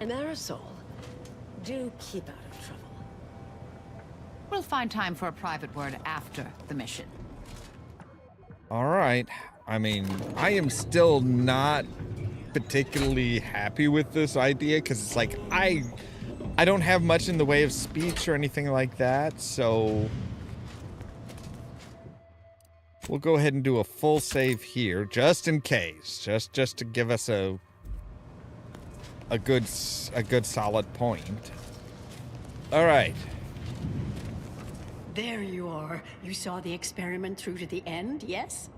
J: And Marisol, do keep out of trouble.
C: We'll find time for a private word after the mission.
A: All right. I mean, I am still not particularly happy with this idea because it's like I don't have much in the way of speech or anything like that, so we'll go ahead and do a full save here just in case, just to give us a good solid point. All right.
I: There you are. You saw the experiment through to the end, yes?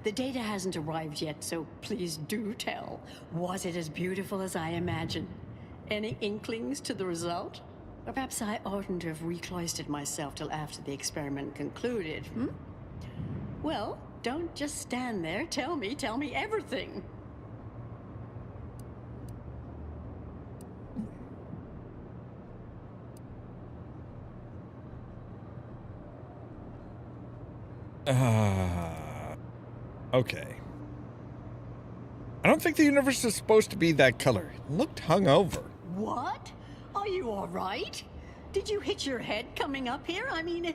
I: The data hasn't arrived yet, so please do tell. Was it as beautiful as I imagined? Any inklings to the result? Or perhaps I oughtn't to have recloistered myself till after the experiment concluded, Well, don't just stand there. Tell me everything.
A: Okay. I don't think the universe is supposed to be that color. It looked hungover.
I: What? Are you all right? Did you hit your head coming up here? I mean,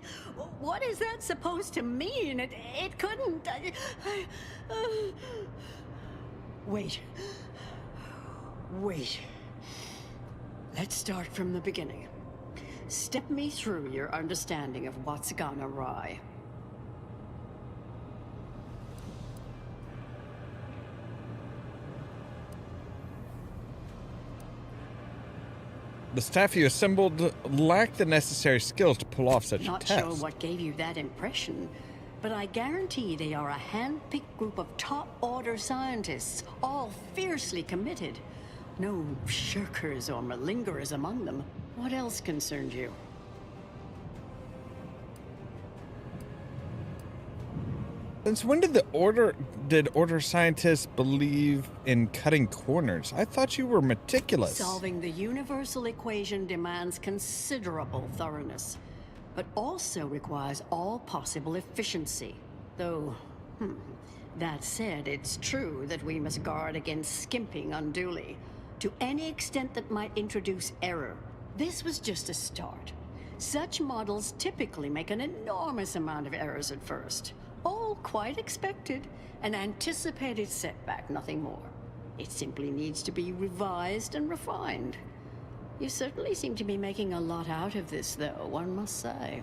I: what is that supposed to mean? It couldn't... Wait. Wait. Let's start from the beginning. Step me through your understanding of what's gone awry.
A: The staff you assembled lacked the necessary skills to pull off such a
I: Not
A: test.
I: sure what gave you that impression, but I guarantee they are a hand-picked group of top-order scientists, all fiercely committed. No shirkers or malingerers among them. What else concerned you?
A: Since when did order scientists believe in cutting corners? I thought you were meticulous.
I: Solving the universal equation demands considerable thoroughness, but also requires all possible efficiency. Though, that said, it's true that we must guard against skimping unduly, to any extent that might introduce error. This was just a start. Such models typically make an enormous amount of errors at first. All quite expected, an anticipated setback, nothing more. It simply needs to be revised and refined. You certainly seem to be making a lot out of this, though, one must say.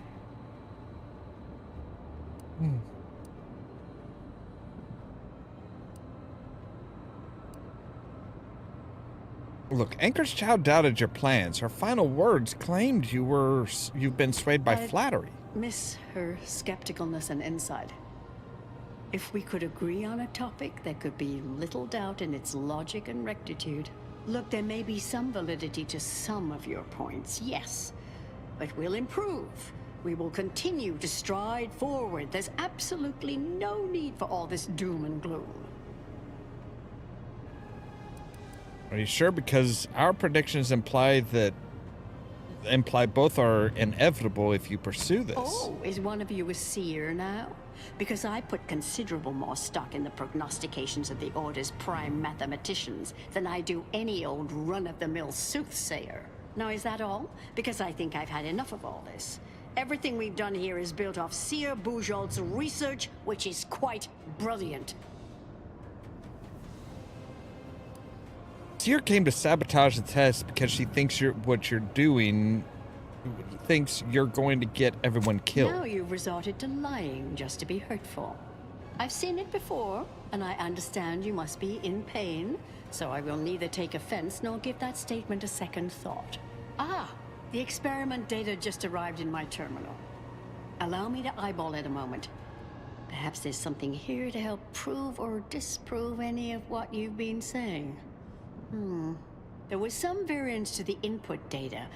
A: Look, Anchor's Chow doubted your plans. Her final words claimed you've been swayed by flattery.
I: Miss her skepticalness and insight. If we could agree on a topic, there could be little doubt in its logic and rectitude. Look, there may be some validity to some of your points, yes. But we'll improve. We will continue to stride forward. There's absolutely no need for all this doom and gloom.
A: Are you sure? Because our predictions imply both are inevitable if you pursue this.
I: Oh, is one of you a seer now? Because I put considerable more stock in the prognostications of the Order's prime mathematicians than I do any old run-of-the-mill soothsayer. Now, is that all? Because I think I've had enough of all this. Everything we've done here is built off Seer Bujold's research, which is quite brilliant.
A: Seer came to sabotage the test because she thinks what you're doing thinks you're going to get everyone killed.
I: Now you've resorted to lying just to be hurtful. I've seen it before, and I understand you must be in pain, so I will neither take offense nor give that statement a second thought. Ah, the experiment data just arrived in my terminal. Allow me to eyeball it a moment. Perhaps there's something here to help prove or disprove any of what you've been saying. There was some variance to the input data.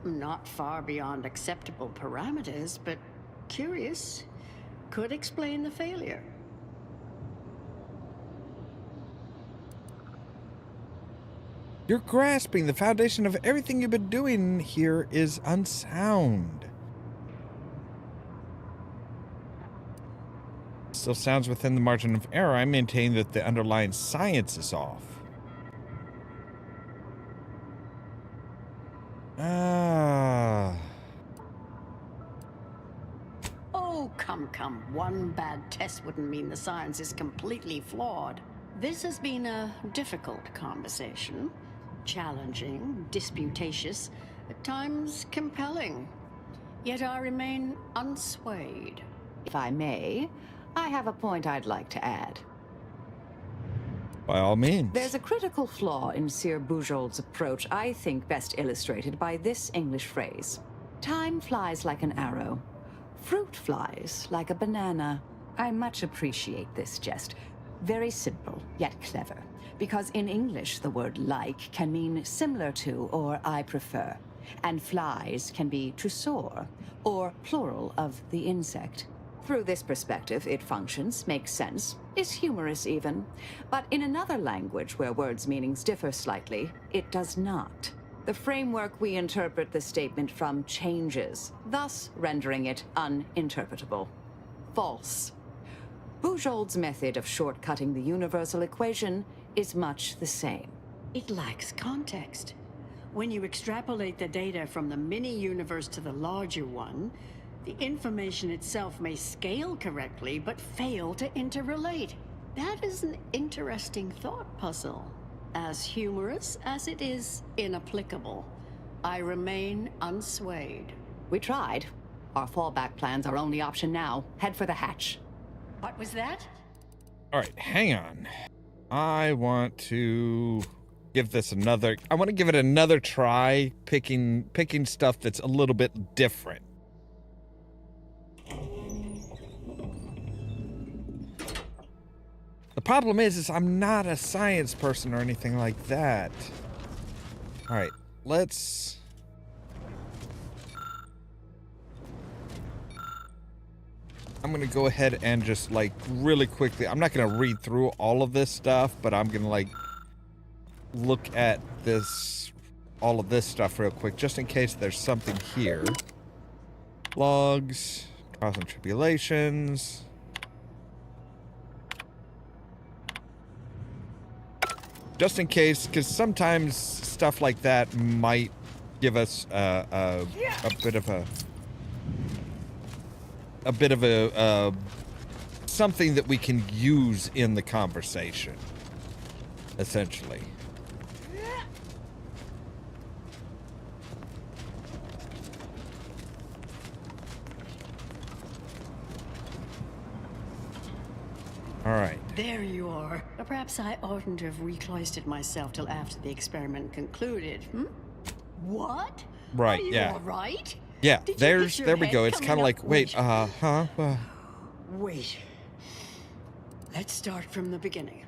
I: Not far beyond acceptable parameters, but curious. Could explain the failure.
A: You're grasping the foundation of everything you've been doing here is unsound. Still sounds within the margin of error. I maintain that the underlying science is off.
I: Oh, come. One bad test wouldn't mean the science is completely flawed. This has been a difficult conversation. Challenging, disputatious, at times compelling. Yet I remain unswayed.
C: If I may, I have a point I'd like to add.
A: By all means.
C: There's a critical flaw in Seer Bujold's approach I think best illustrated by this English phrase. Time flies like an arrow. Fruit flies like a banana. I much appreciate this jest. Very simple, yet clever. Because in English, the word like can mean similar to or I prefer. And flies can be to soar, or plural of the insect. Through this perspective, it functions, makes sense, is humorous even. But in another language where words' meanings differ slightly, it does not. The framework we interpret the statement from changes, thus rendering it uninterpretable. False. Bujold's method of shortcutting the universal equation is much the same.
I: It lacks context. When you extrapolate the data from the mini-universe to the larger one, the information itself may scale correctly, but fail to interrelate. That is an interesting thought puzzle. As humorous as it is inapplicable. I remain unswayed.
C: We tried. Our fallback plan's our only option now. Head for the hatch.
I: What was that?
A: All right, hang on. I want to give this another... I want to give it another try, picking stuff that's a little bit different. The problem is I'm not a science person or anything like that. All right, let's... I'm going to go ahead and just, like, really quickly... I'm not going to read through all of this stuff, but I'm going to, like, look at this... all of this stuff real quick, just in case there's something here. Logs, trials and tribulations... Just in case, because sometimes stuff like that might give us a bit of a something that we can use in the conversation, essentially. All right.
I: There you are. Perhaps I oughtn't to have recloistered myself till after the experiment concluded, What?
A: Right,
I: Are you
A: yeah.
I: all right?
A: Yeah,
I: Did you
A: there
I: get your
A: we
I: head
A: go. It's
I: coming
A: kind of
I: up?
A: like, wait,
I: Wait. Let's start from the beginning.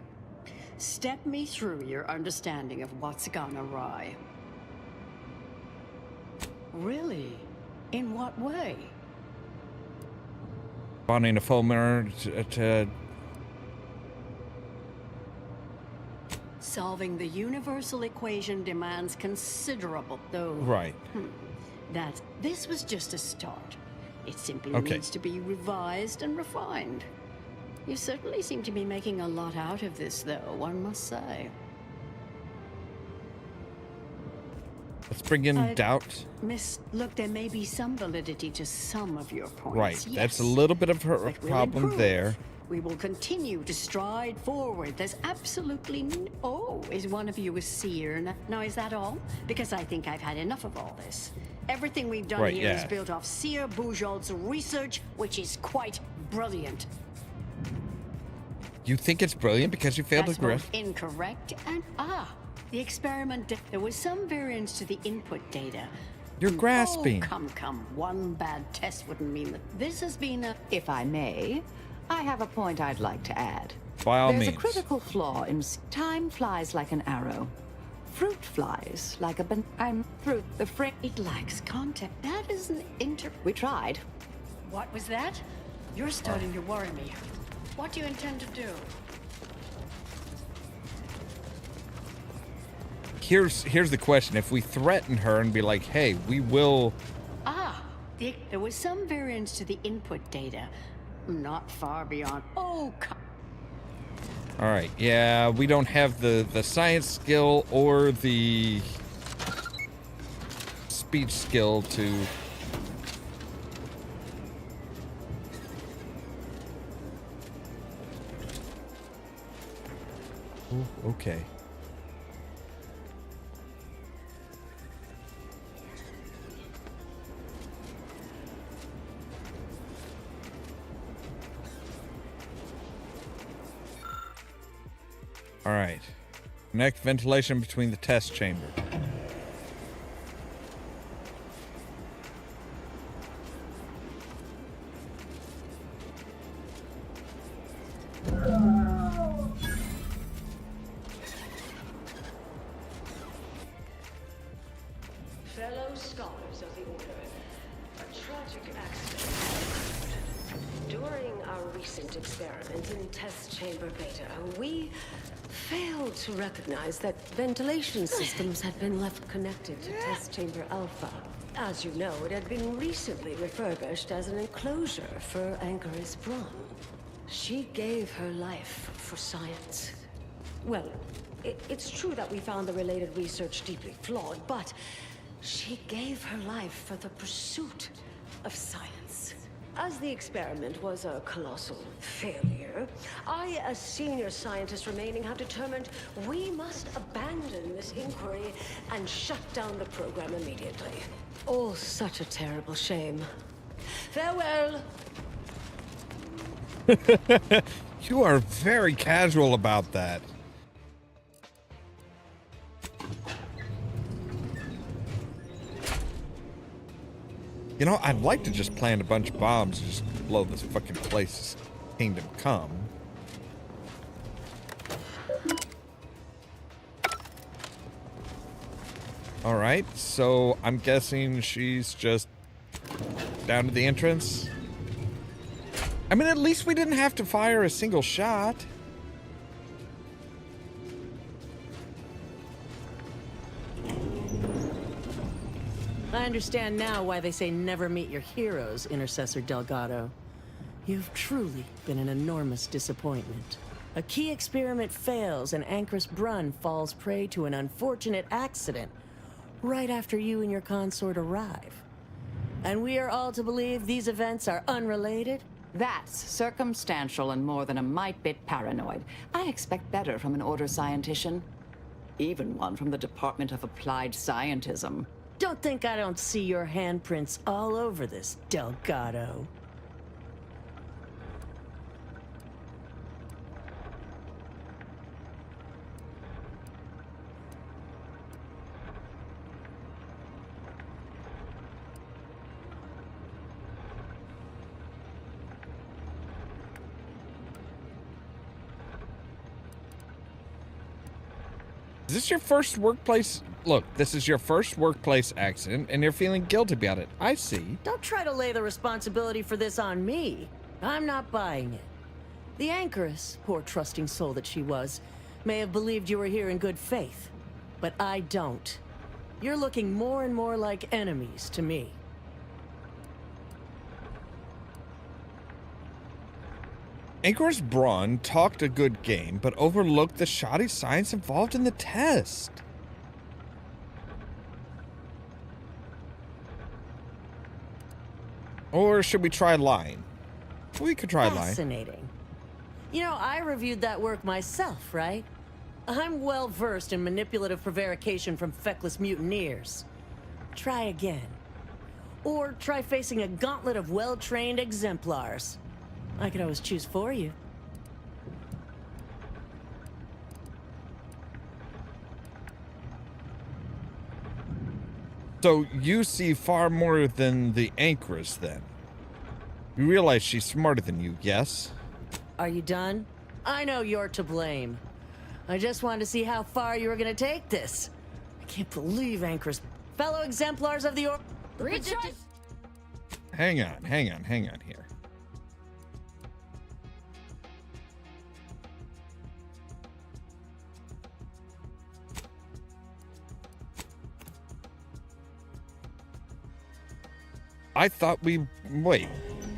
I: Step me through your understanding of what's gone awry. Really? In what way?
A: Bonding a foamer to
I: Solving the universal equation demands considerable, though.
A: Right.
I: This was just a start. It simply
A: Okay.
I: needs to be revised and refined. You certainly seem to be making a lot out of this, though, one must say.
A: Let's bring in doubt.
I: Look, there may be some validity to some of your points.
A: Right,
I: yes.
A: that's a little bit of her
I: But we'll
A: problem
I: improve.
A: there.
I: We will continue to stride forward. There's absolutely is one of you a seer? Now, is that all? Because I think I've had enough of all this. Everything we've done
A: Right,
I: here is
A: yeah.
I: built off Seer Bujold's research, which is quite brilliant.
A: You think it's brilliant because you failed
I: That's
A: to grasp?
I: both incorrect and the experiment. There was some variance to the input data.
A: You're grasping.
I: Oh, come. One bad test wouldn't mean that this has been a...
C: If I may, I have a point I'd like to add.
A: By all
C: There's
A: means.
C: a critical flaw in time flies like an arrow. Fruit flies like a fruit. The
I: It lacks context. That is an
C: We tried.
I: What was that? You're starting to worry me. What do you intend to do?
A: Here's the question. If we threaten her and be like, hey, we will...
I: There was some variance to the input data. Not far beyond...
A: All right, yeah, we don't have the science skill or the speech skill to... Ooh, okay. All right. Connect ventilation between the test chamber.
J: Fellow scholars of the Order, a tragic accident. During our recent experiment in test chamber beta, we failed to recognize that ventilation systems had been left connected to test chamber alpha. As you know, it had been recently refurbished as an enclosure for Ankaris Braun. She gave her life for science. Well, It's true that we found the related research deeply flawed, but she gave her life for the pursuit of science. As the experiment was a colossal failure, I, as senior scientist remaining, have determined we must abandon this inquiry and shut down the program immediately. Oh, such a terrible shame. Farewell!
A: You are very casual about that. You know, I'd like to just plant a bunch of bombs and just blow this fucking place kingdom come. Alright, so I'm guessing she's just down to the entrance. I mean, at least we didn't have to fire a single shot.
D: I understand now why they say never meet your heroes, Intercessor Delgado. You've truly been an enormous disappointment. A key experiment fails and Anchoress Brunn falls prey to an unfortunate accident right after you and your consort arrive. And we are all to believe these events are unrelated?
C: That's circumstantial and more than a mite bit paranoid. I expect better from an Order scientician. Even one from the Department of Applied Scientism.
D: Don't think I don't see your handprints all over this, Delgado.
A: Is this your first workplace? Look, this is your first workplace accident, and you're feeling guilty about it. I see.
D: Don't try to lay the responsibility for this on me. I'm not buying it. The Anchoress, poor trusting soul that she was, may have believed you were here in good faith, but I don't. You're looking more and more like enemies to me.
A: Anchoress Brunn talked a good game, but overlooked the shoddy science involved in the test. Or should we try lying? We could try lying.
D: Fascinating. You know, I reviewed that work myself, right? I'm well versed in manipulative prevarication from feckless mutineers. Try again. Or try facing a gauntlet of well-trained exemplars. I could always choose for you.
A: So you see far more than the Anchoress, then. You realize she's smarter than you, yes?
D: Are you done? I know you're to blame. I just wanted to see how far you were gonna take this. I can't believe Anchoress. Fellow exemplars of the
A: Hang on here. I thought wait,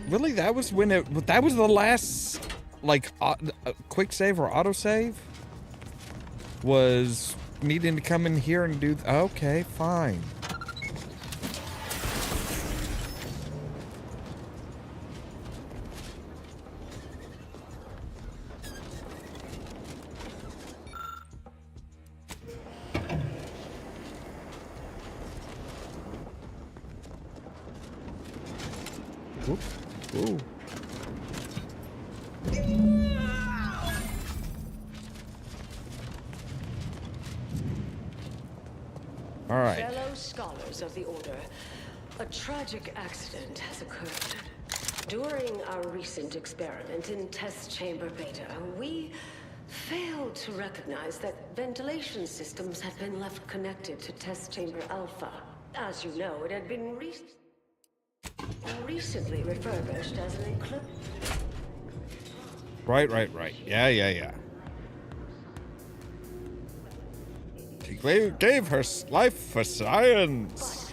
A: really? That was when that was the last, like, quick save or auto save? Was needing to come in here and do, okay, fine. Ooh. All right.
J: Fellow scholars of the Order, a tragic accident has occurred. During our recent experiment in Test Chamber Beta, we failed to recognize that ventilation systems had been left connected to Test Chamber Alpha. As you know, it had been recently refurbished as an eclipse.
A: Right. Yeah. She gave her life for science.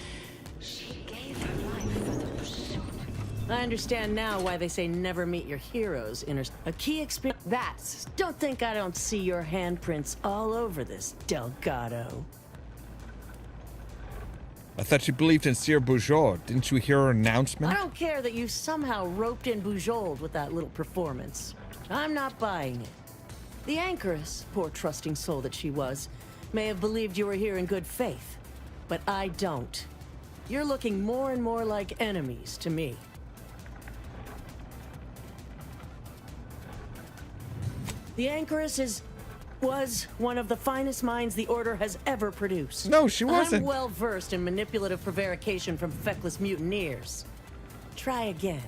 J: But she gave her life for the pursuit.
D: I understand now why they say never meet your heroes. A key experience. That's. Don't think I don't see your handprints all over this, Delgado.
A: I thought you believed in Sir Bujold. Didn't you hear her announcement?
D: I don't care that you somehow roped in Bujold with that little performance. I'm not buying it. The Anchoress, poor trusting soul that she was, may have believed you were here in good faith. But I don't. You're looking more and more like enemies to me. The Anchoress was one of the finest minds the Order has ever produced.
A: No, she wasn't.
D: I'm well versed in manipulative prevarication from feckless mutineers. Try again.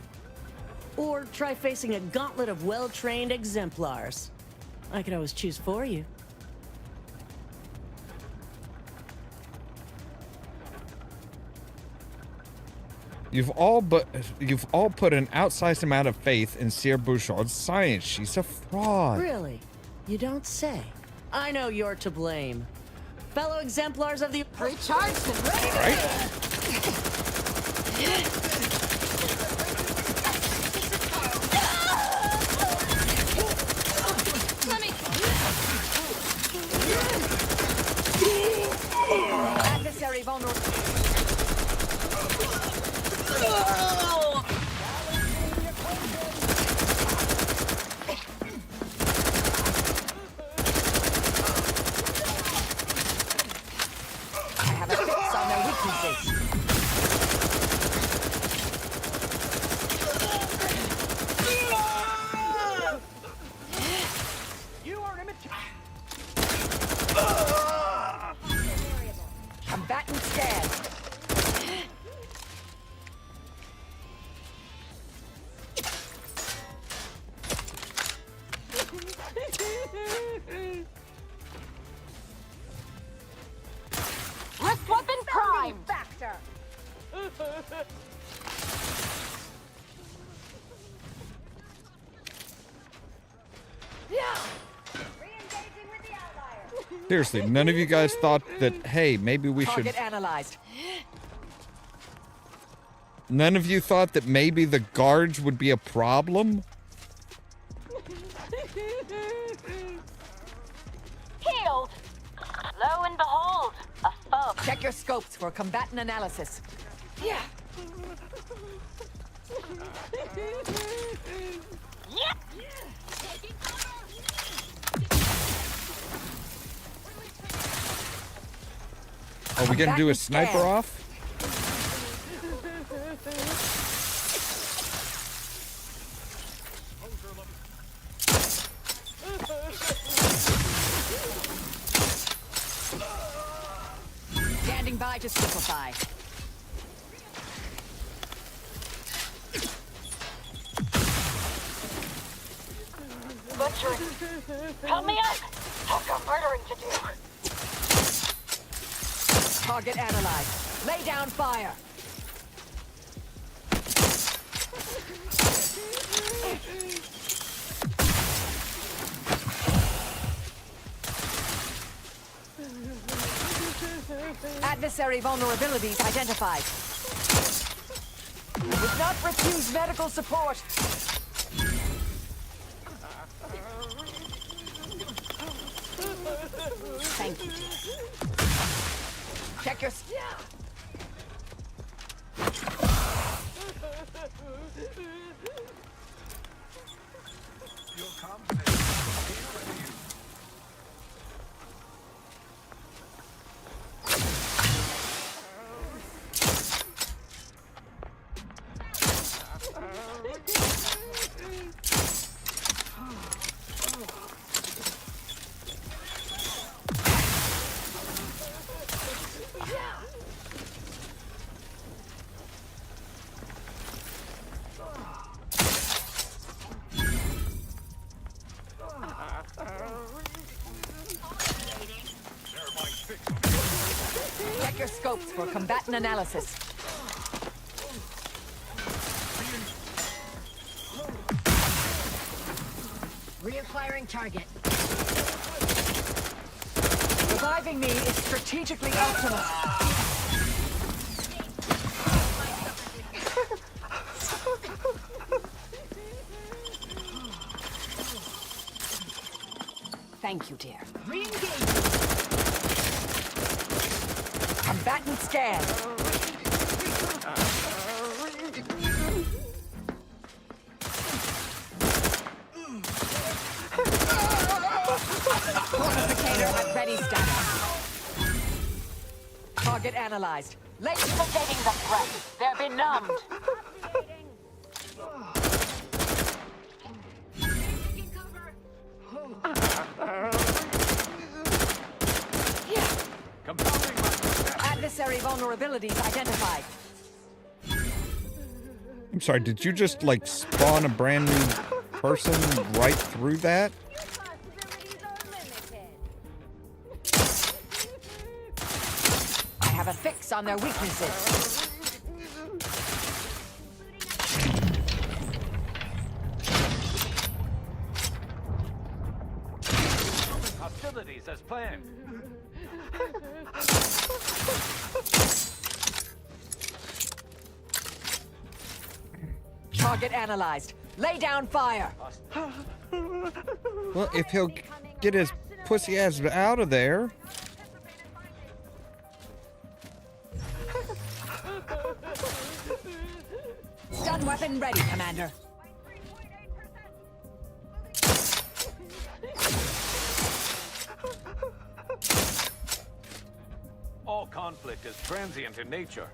D: Or try facing a gauntlet of well-trained exemplars. I could always choose for you.
A: You've all put an outsized amount of faith in Sir Bujold's science. She's a fraud.
D: Really? You don't say. I know you're to blame. Fellow exemplars of the...
J: Recharged and ready.
A: Right?
C: Adversary vulnerable. I have a fix on their weaknesses.
M: You are immature.
C: Combatant scared.
J: Wrist weapon prime.
C: Factor.
A: Seriously, none of you guys thought that, hey, maybe we should...
C: Target analyzed.
A: None of you thought that maybe the guards would be a problem?
J: Healed. Lo and behold, a foe.
C: Check your scopes for combatant analysis. Yeah.
J: Yep.
A: Are we gonna do a sniper off?
C: Standing by to simplify.
J: Butchering. Help me out. I've got murdering to do.
C: Target analyzed. Lay down fire. Adversary vulnerabilities identified. Would not refuse medical support. Thank you. Check your... Check your scopes for combatant analysis.
J: Reacquiring target.
C: Reviving me is strategically optimal. Thank you, dear. Re-engage. Combatant scan. Fortificator at ready status. Target analyzed. Liquidating the threat. They're benumbed. Adversary vulnerabilities identified.
A: I'm sorry, did you just, like, spawn a brand new person right through that?
C: I have a fix on their weaknesses.
N: Hostilities as planned.
C: Target analyzed. Lay down fire.
A: Well, if he'll get his pussy ass out of there.
C: Stun weapon ready, Commander.
N: All conflict is transient in nature.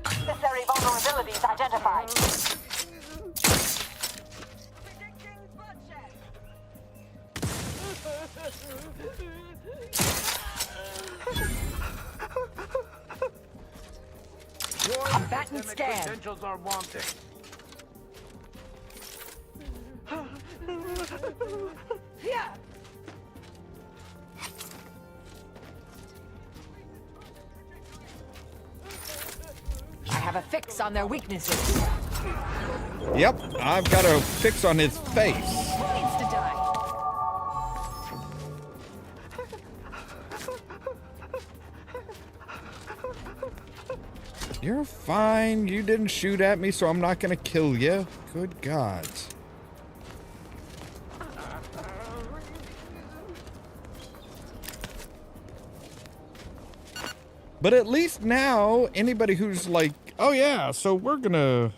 C: Adversary vulnerabilities identified. Combatant scan.
N: Credentials are wanting.
C: Yeah. I have a fix on their weaknesses.
A: Yep, I've got a fix on his face.
C: Who needs to die?
A: You're fine. You didn't shoot at me, so I'm not gonna kill you. Good God. But at least now, anybody who's like, oh yeah, so we're gonna...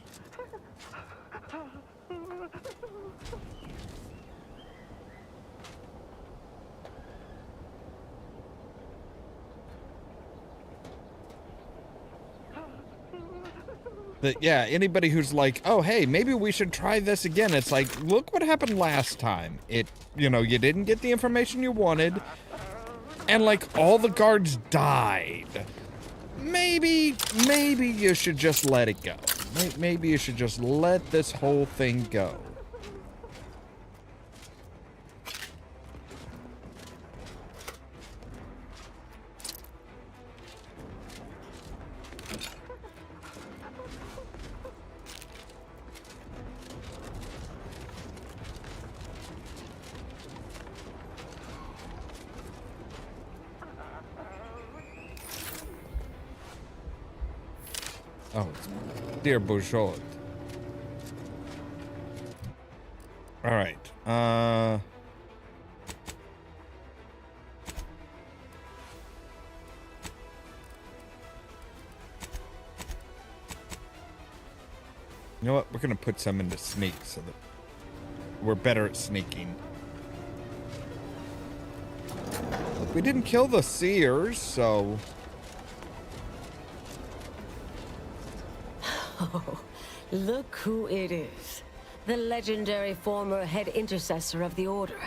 A: But yeah, anybody who's like, oh hey, maybe we should try this again. It's like, look what happened last time. You didn't get the information you wanted. And like all the guards died. Maybe you should just let it go. Maybe you should just let this whole thing go. Oh, it's dear Bouchard. All right. You know what? We're gonna put some into sneak so that we're better at sneaking. Look, we didn't kill the seers, so...
J: Oh, look who it is. The legendary former head intercessor of the Order.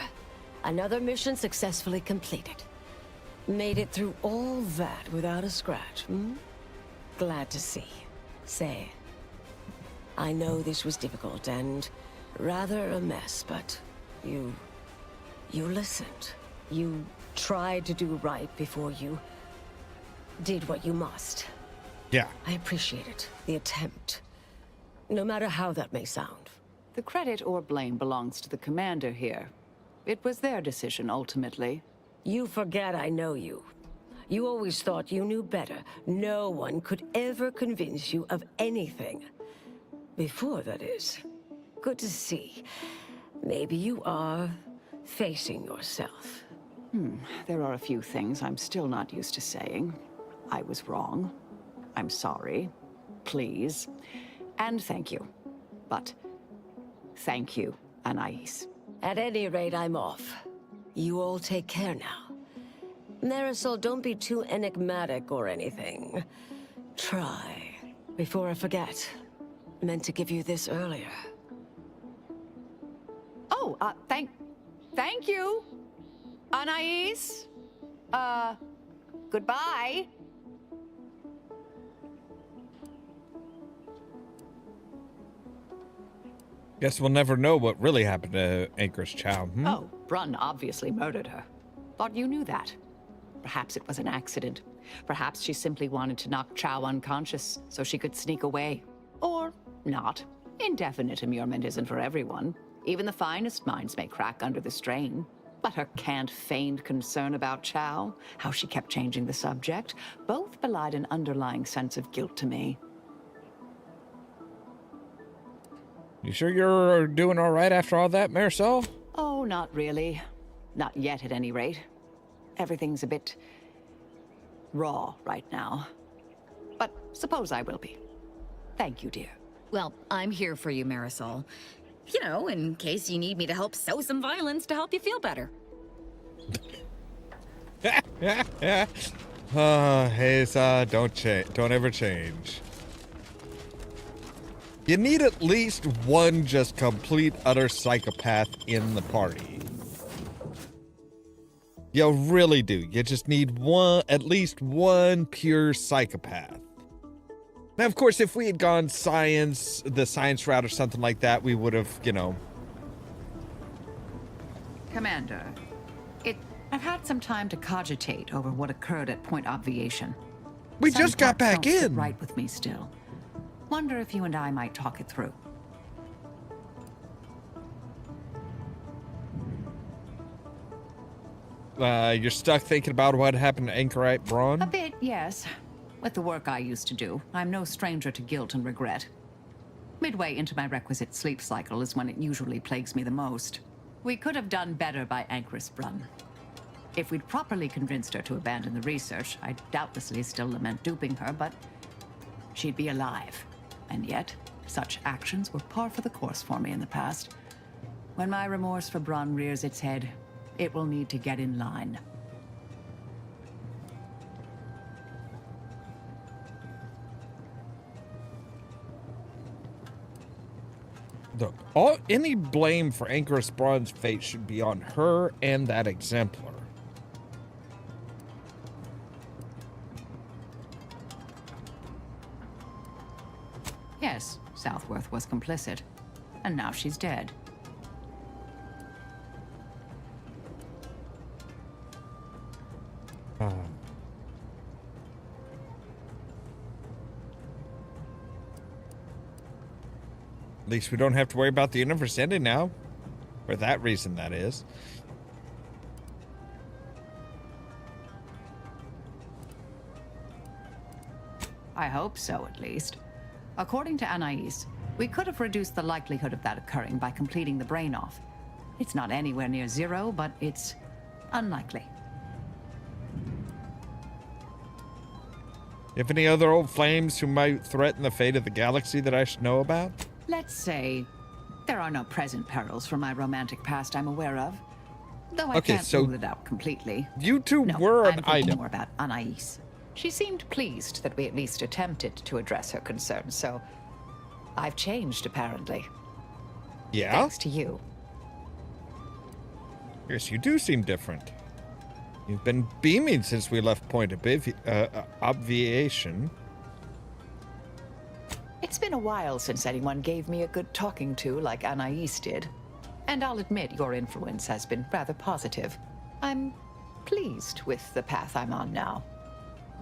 J: Another mission successfully completed. Made it through all that without a scratch, hmm? Glad to see. Say, I know this was difficult and rather a mess, but you listened. You tried to do right before you did what you must.
A: Yeah.
J: I appreciate it. The attempt. No matter how that may sound.
G: The credit or blame belongs to the commander here. It was their decision, ultimately.
J: You forget I know you. You always thought you knew better. No one could ever convince you of anything. Before, that is. Good to see. maybe you are facing yourself.
C: There are a few things I'm still not used to saying. I was wrong. I'm sorry. Please. And thank you. But thank you, Anais.
J: At any rate, I'm off. You all take care now. Marisol, don't be too enigmatic or anything. Try. Before I forget. Meant to give you this earlier.
C: Oh, thank you, Anais. Goodbye.
A: Guess we'll never know what really happened to Anchoress Chow.
C: Oh, Brunn obviously murdered her. Thought you knew that. Perhaps it was an accident. Perhaps she simply wanted to knock Chow unconscious so she could sneak away. Or not. Indefinite immurement isn't for everyone. Even the finest minds may crack under the strain. But her canned, feigned concern about Chow, how she kept changing the subject, both belied an underlying sense of guilt to me.
A: You sure you're doing all right after all that, Marisol?
C: Oh, not really. Not yet, at any rate. Everything's a bit raw right now. But suppose I will be. Thank you, dear.
B: Well, I'm here for you, Marisol. You know, in case you need me to help sow some violence to help you feel better.
A: Haza, don't ever change. You need at least one just complete, utter psychopath in the party. You really do. You just need one, at least one pure psychopath. Now, of course, if we had gone the science route or something like that, we would have, you know.
C: Commander, I've had some time to cogitate over what occurred at Point Obviation.
A: We just got back in.
C: Sit right with me still. Wonder if you and I might talk it through.
A: You're stuck thinking about what happened to Anchorite Braun?
C: A bit, yes. With the work I used to do, I'm no stranger to guilt and regret. Midway into my requisite sleep cycle is when it usually plagues me the most. We could have done better by Anchoress Brunn. If we'd properly convinced her to abandon the research, I'd doubtlessly still lament duping her, but she'd be alive. And yet, such actions were par for the course for me in the past. When my remorse for Brunn rears its head, it will need to get in line.
A: Look, any blame for Anchoress Braun's fate should be on her and that exemplar.
C: Yes, Southworth was complicit. And now she's dead.
A: At least we don't have to worry about the universe ending now. For that reason, that is.
C: I hope so, at least. According to Anais, we could have reduced the likelihood of that occurring by completing the brain off. It's not anywhere near zero, but it's unlikely.
A: You have any other old flames who might threaten the fate of the galaxy that I should know about?
C: Let's say there are no present perils from my romantic past I'm aware of. Though I
A: Okay,
C: can't
A: so
C: rule it out completely.
A: You two
C: No,
A: were
C: I'm
A: an
C: thinking
A: item.
C: more about Anais. She seemed pleased that we at least attempted to address her concerns, so I've changed, apparently.
A: Yeah?
C: Thanks to you.
A: Yes, you do seem different. You've been beaming since we left Point Obviation.
C: It's been a while since anyone gave me a good talking to like Anais did. And I'll admit your influence has been rather positive. I'm pleased with the path I'm on now.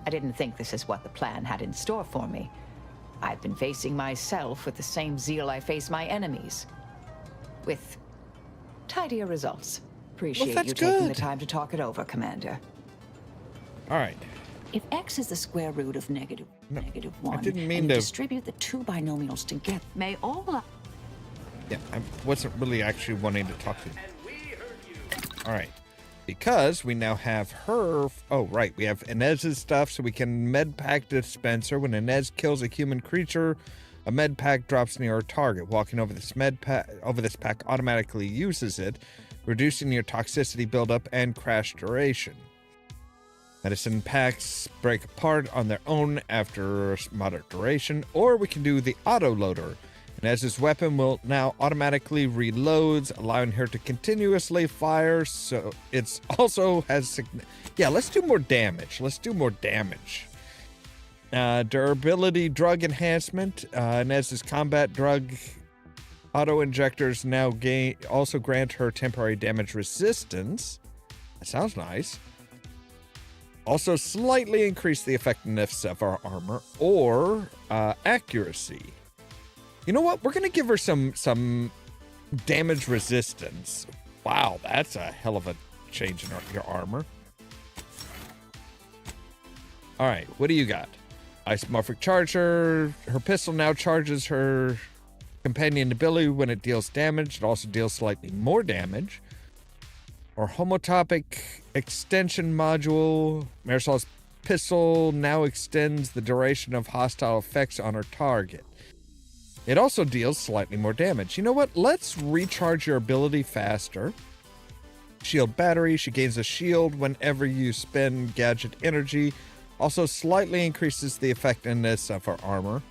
C: I didn't think this is what the plan had in store for me. I've been facing myself with the same zeal I face my enemies. With tidier results. Appreciate
A: that's
C: you taking the
A: good.
C: time to talk it over, Commander.
A: All right.
C: If x is the square root of negative 1,
A: didn't mean
C: and
A: to-
C: you distribute the two binomials together, may all...
A: Yeah, I wasn't really actually wanting to talk to you. All right. Because we now have her... Oh, right. We have Inez's stuff, so we can med pack dispenser. When Inez kills a human creature, a med pack drops near our target. Walking over this pack automatically uses it, reducing your toxicity buildup and crash duration. Medicine packs break apart on their own after moderate duration, or we can do the auto loader. Inez's weapon will now automatically reloads, allowing her to continuously fire, so it's also has... Yeah, let's do more damage. Durability drug enhancement. Inez's combat drug auto-injectors now also grant her temporary damage resistance. That sounds nice. Also slightly increase the effectiveness of our armor, or accuracy. You know what? We're going to give her some damage resistance. Wow, that's a hell of a change in your armor. All right, what do you got? Isomorphic charger. Her pistol now charges her companion ability when it deals damage. It also deals slightly more damage. Or homotopic extension module. Marisol's pistol now extends the duration of hostile effects on her target. It also deals slightly more damage. You know what? Let's recharge your ability faster. Shield battery. She gains a shield whenever you spend gadget energy. Also slightly increases the effectiveness of her armor.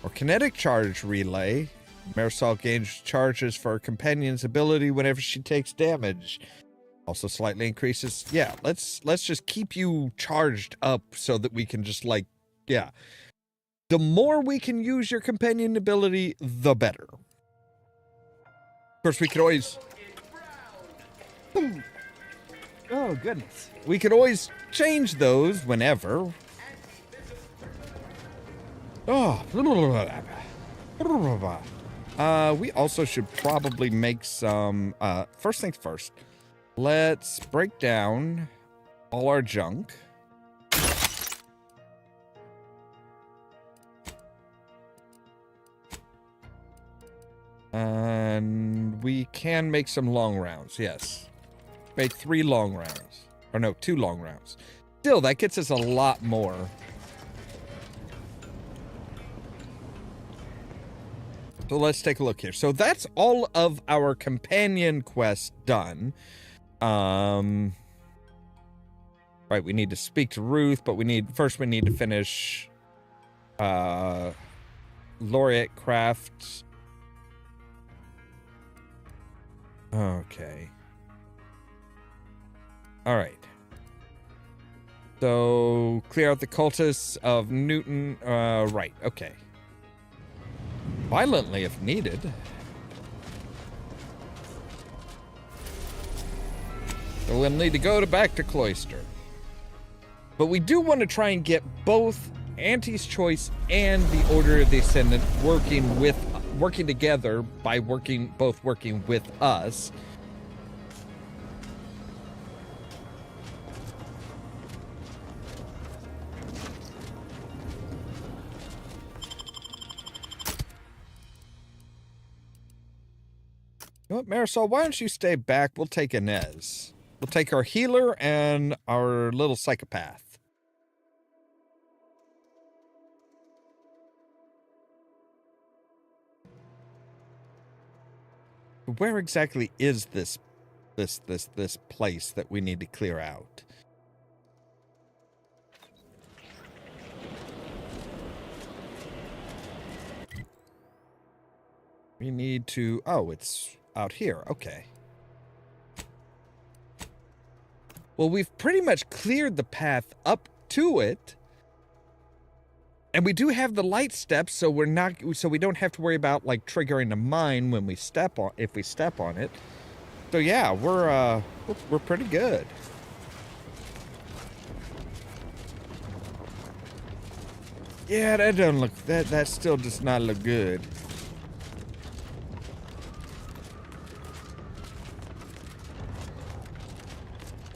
A: Or kinetic charge relay. Marisol gains charges for her companion's ability whenever she takes damage. Also slightly increases. Yeah, let's just keep you charged up so that we can just yeah. The more we can use your companion ability, the better. Of course, we could always... Oh, goodness. We could always change those whenever. Oh. We also should probably make some... first things first. Let's break down all our junk. And we can make some long rounds, yes. Make 3 long rounds. Or no, 2 long rounds. Still, that gets us a lot more. So let's take a look here. So that's all of our companion quests done. Right, we need to speak to Ruth, but we need to finish Laureate Craft. Okay. All right. So clear out the cultists of Newton. Right. Okay. Violently, if needed. So we'll need to go back to Cloister. But we do want to try and get both Auntie's Choice and the Order of the Ascendant working together by both working with us. You know what, Marisol, why don't you stay back? We'll take Inez. We'll take our healer and our little psychopath. Where exactly is this place that we need to clear out? We need to... Oh, it's out here. Okay. Well, we've pretty much cleared the path up to it. And we do have the light steps, so we don't have to worry about like triggering a mine when we if we step on it. So yeah, we're pretty good. Yeah, that doesn't look that still does not look good.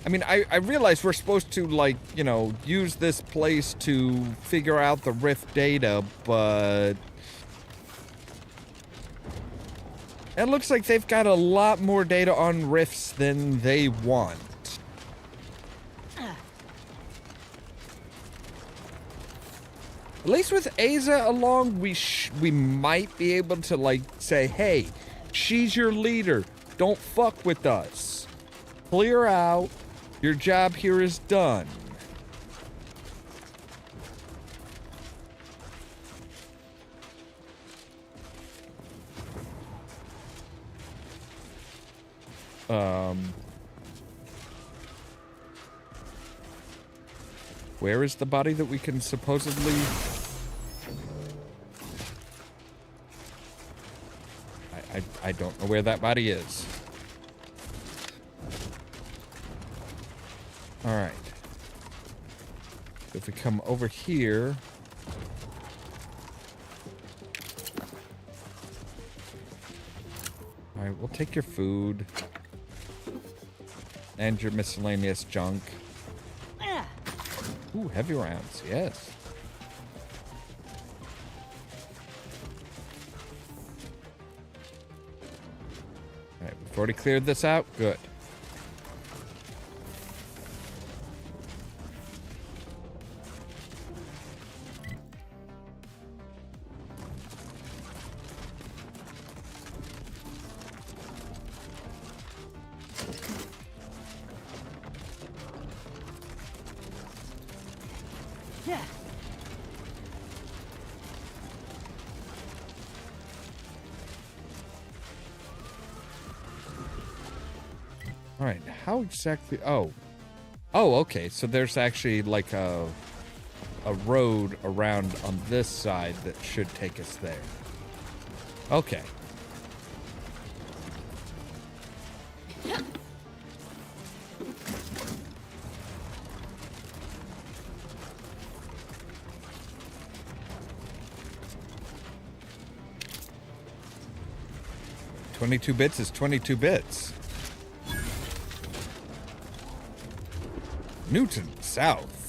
A: I mean, I realize we're supposed to, like, you know, use this place to figure out the Rift data, but... It looks like they've got a lot more data on rifts than they want. At least with Aza along, we might be able to, like, say, hey, she's your leader. Don't fuck with us. Clear out. Your job here is done. Where is the body that we can supposedly... I don't know where that body is. Alright. If we come over here... Alright, we'll take your food. And your miscellaneous junk. Ooh, heavy rounds, yes. Alright, we've already cleared this out. Good. Alright, how exactly... Oh, okay. So there's actually like a road around on this side that should take us there. Okay. $22 bits is 22 bits. Newton, south.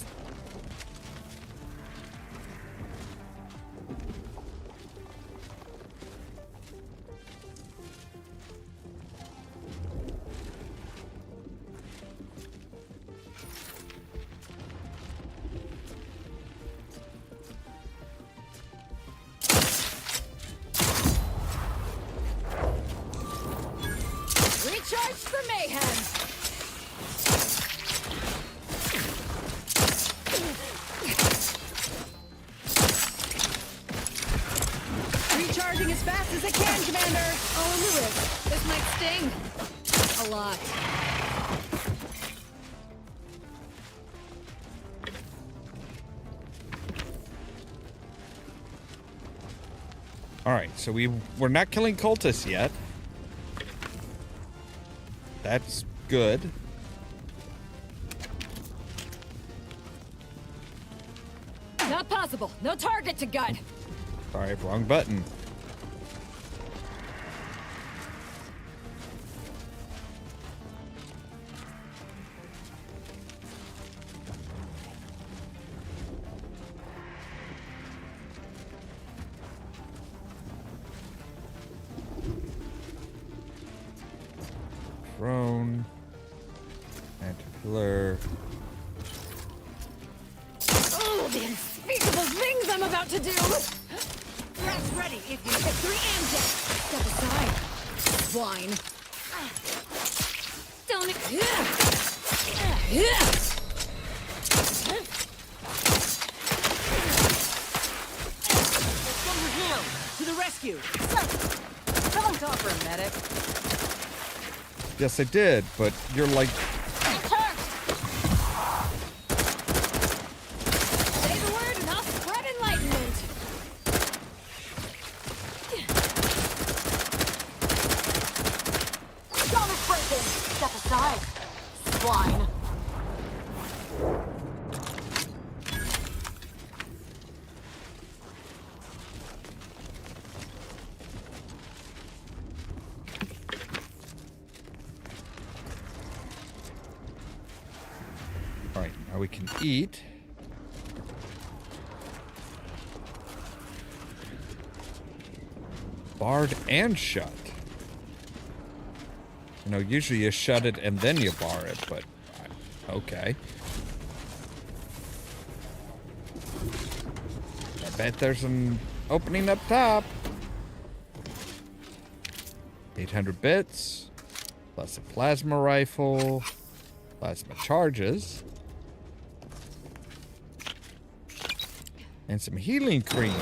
B: Recharge for mayhem!
O: Recharging as fast as I can, Commander!
B: Oh, Lewis, this might sting. A lot.
A: Alright, so we're not killing cultists yet. That's good.
B: Not possible. No target to gut.
A: Sorry, wrong button. Prone. Caterpillar.
B: Oh, the unspeakable things I'm about to do!
O: Rest ready if you...
B: Hit 3 and dead! Step aside, swine. Don't...
O: Someone's down! To the rescue! Someone call for a medic.
A: Yes, I did, but you're like...
B: Say the word and I'll spread enlightenment!
O: Thomas Breaking! Step aside! Swine!
A: Alright, now we can eat. Barred and shut. You know, usually you shut it and then you bar it, but okay. I bet there's an opening up top. 800 bits, plus a plasma rifle, plasma charges, and some healing cream.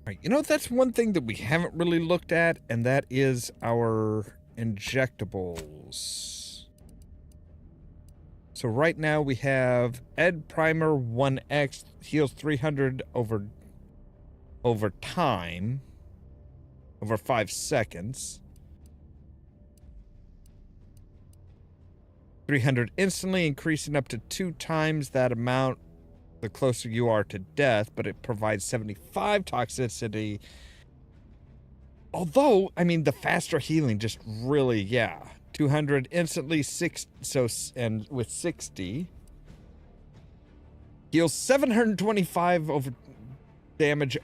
A: Right, you know, that's one thing that we haven't really looked at, and that is our injectables. So right now we have Ed Primer 1X, heals 300 over time, over 5 seconds. 300 instantly, increasing up to 2 times that amount the closer you are to death, but it provides 75 toxicity. Although, I mean, the faster healing just really, yeah. 200 instantly, and with 60. Heals 725 over damage,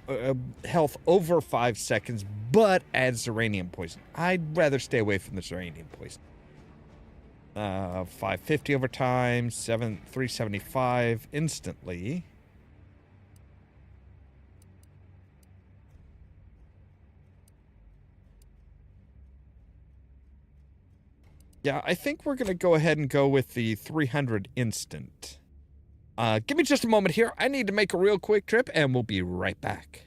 A: health over 5 seconds, but adds Zeranium poison. I'd rather stay away from the Zeranium poison. 550 over time, 375 instantly. Yeah, I think we're going to go ahead and go with the 300 instant. Give me just a moment here. I need to make a real quick trip, and we'll be right back.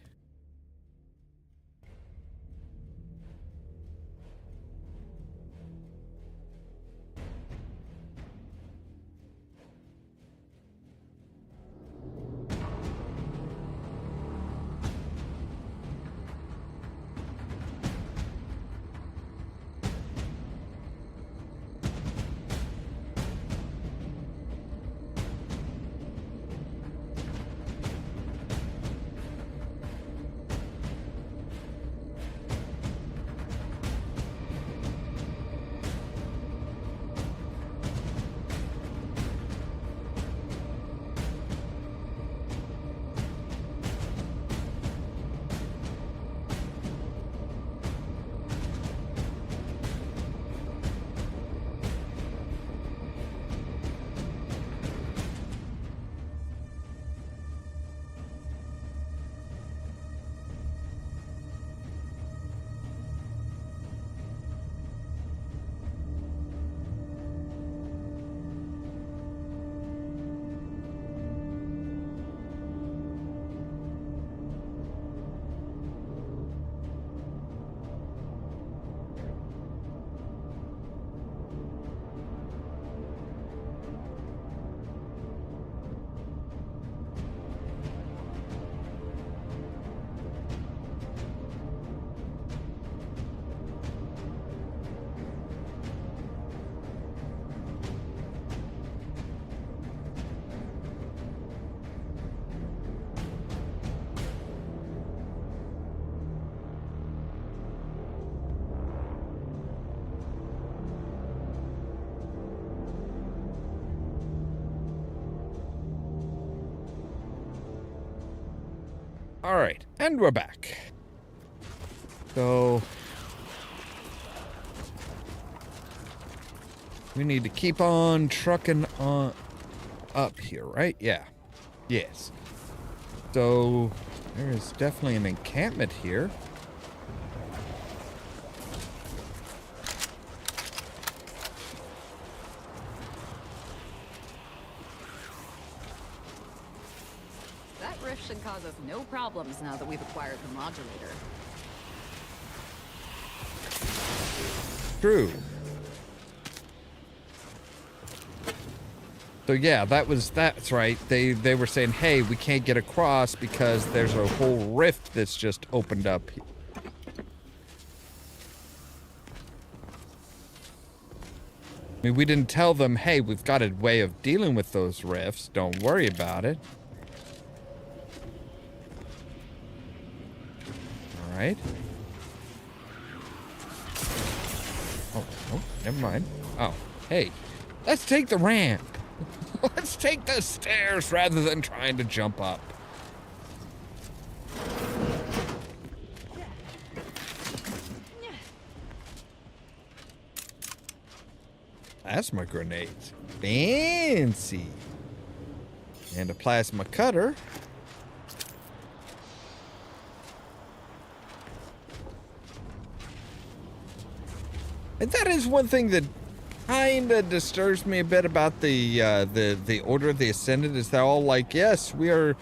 A: All right, and we're back. So we need to keep on trucking on up here, right? Yeah. Yes. So there is definitely an encampment here.
G: Should cause us no problems now that we've acquired the modulator.
A: True. So yeah, that's right. They were saying, hey, we can't get across because there's a whole rift that's just opened up. I mean, we didn't tell them, hey, we've got a way of dealing with those rifts. Don't worry about it. Right. Oh, never mind. Oh, hey, let's take the ramp. Let's take the stairs rather than trying to jump up. Plasma grenades. Fancy. And a plasma cutter. And that is one thing that kind of disturbs me a bit about the Order of the Ascendant, is they're all like, yes, we are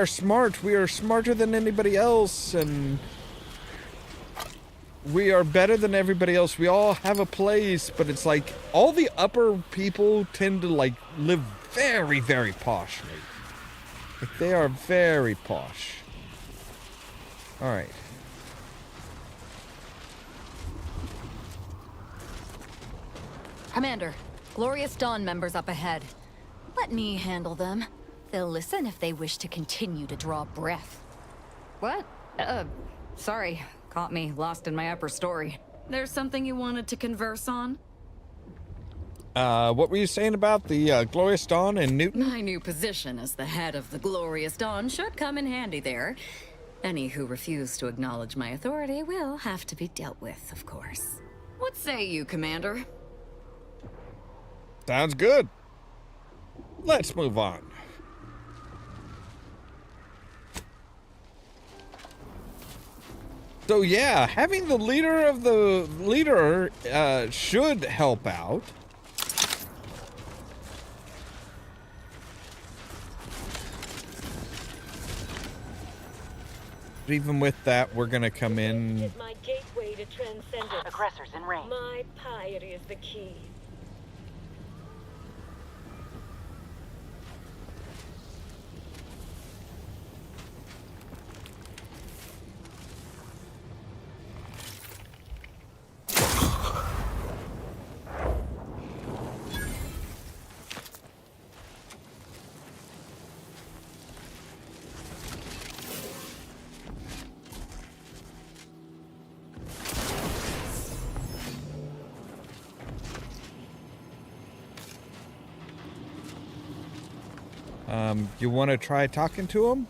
A: smart, we are smarter than anybody else, and we are better than everybody else. We all have a place, but it's like all the upper people tend to like live very, very poshly. Like they are very posh. All right.
B: Commander, Glorious Dawn members up ahead. Let me handle them. They'll listen if they wish to continue to draw breath.
G: What? Sorry. Caught me lost in my upper story.
B: There's something you wanted to converse on?
A: What were you saying about the Glorious Dawn and Newton?
B: My new position as the head of the Glorious Dawn should come in handy there. Any who refuse to acknowledge my authority will have to be dealt with, of course. What say you, Commander?
A: Sounds good. Let's move on. So yeah, having the leader should help out. But even with that, we're gonna come in.
K: This is my gateway to transcendence.
O: Aggressors in range.
K: My piety is the key.
A: You want to try talking to him?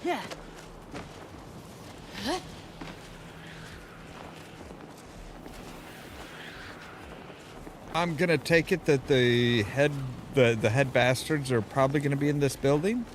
O: Yeah.
A: I'm gonna take it that the head bastards are probably gonna be in this building.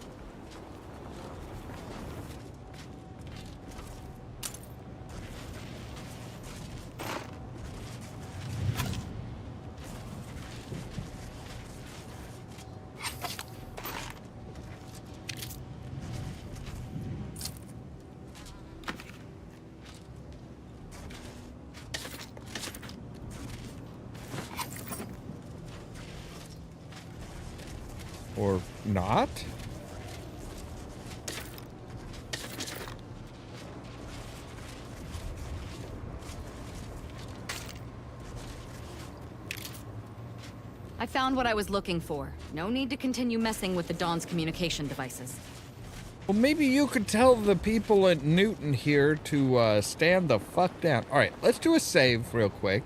A: Or not?
B: I found what I was looking for. No need to continue messing with the Dawn's communication devices.
A: Well, maybe you could tell the people at Newton here to stand the fuck down. All right, let's do a save real quick.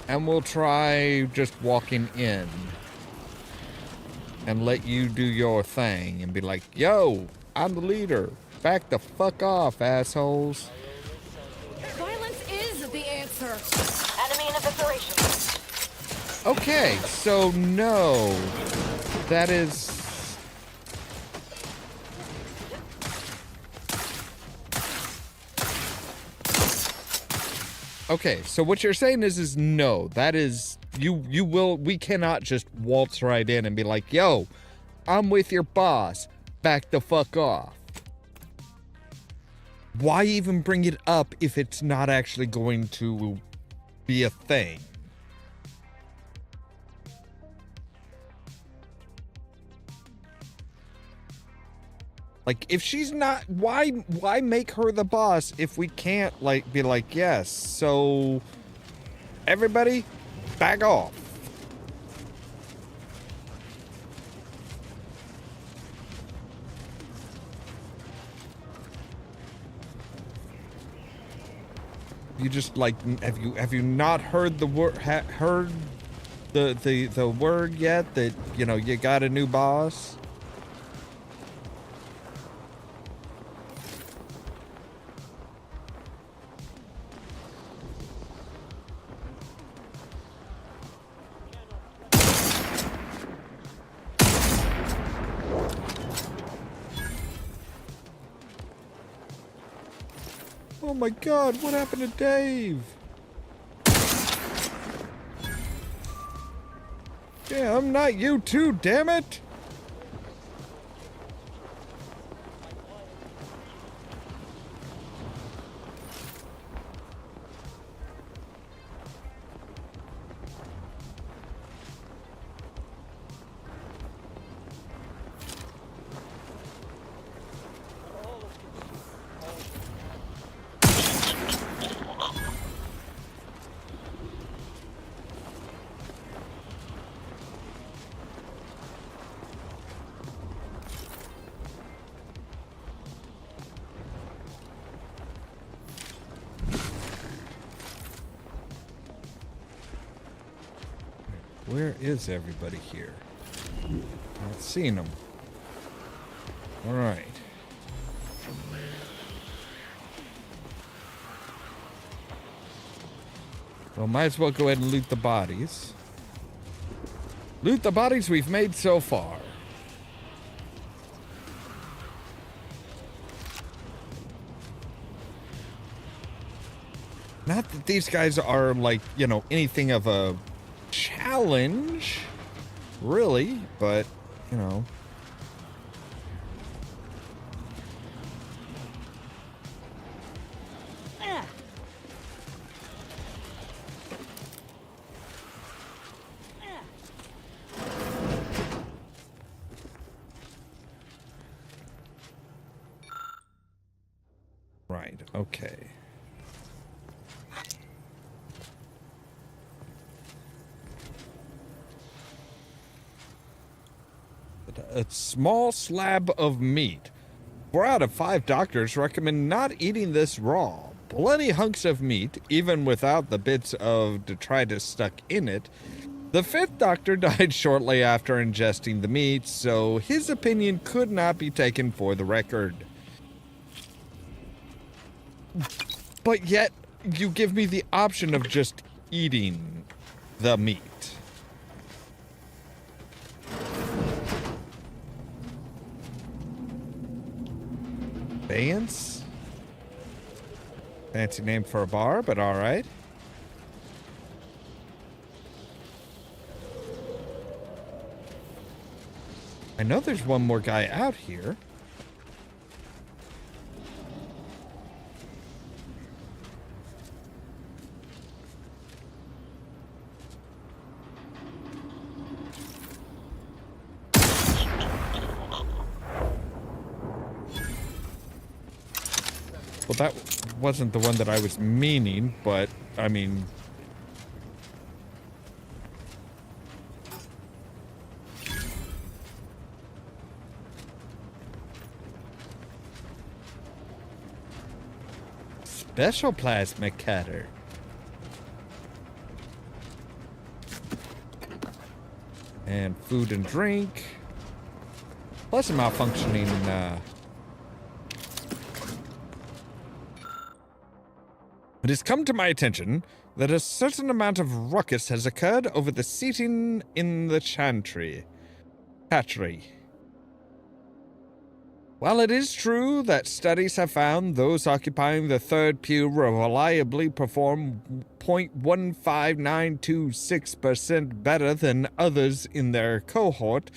A: And we'll try just walking in. And let you do your thing and be like, yo, I'm the leader. Back the fuck off, assholes.
B: Violence is the answer.
O: Enemy in evaporation.
A: Okay, so no. That is... Okay, so what you're saying is no. That is... we cannot just waltz right in and be like, yo, I'm with your boss. Back the fuck off. Why even bring it up if it's not actually going to be a thing? Like, if she's not, why make her the boss if we can't, like, be like, yes, so everybody back off. You just like have you not heard the word heard the word yet that you got a new boss? Oh my God, what happened to Dave? Yeah, I'm not you too, damn it! Where is everybody here? Not seeing them. All right. Well, might as well go ahead and loot the bodies. Loot the bodies we've made so far. Not that these guys are like, anything of a challenge, really, but, Right, okay. A small slab of meat. 4 out of 5 doctors recommend not eating this raw. Plenty hunks of meat, even without the bits of detritus stuck in it. The 5th doctor died shortly after ingesting the meat, so his opinion could not be taken for the record. But yet, you give me the option of just eating the meat. Vance? Fancy name for a bar, but alright. I know there's one more guy out here. Well, that wasn't the one that I was meaning, but, I mean... Special plasma cutter. And food and drink. Plus a malfunctioning, It has come to my attention that a certain amount of ruckus has occurred over the seating in the chantry. While it is true that studies have found those occupying the third pew reliably perform 0.15926% better than others in their cohort,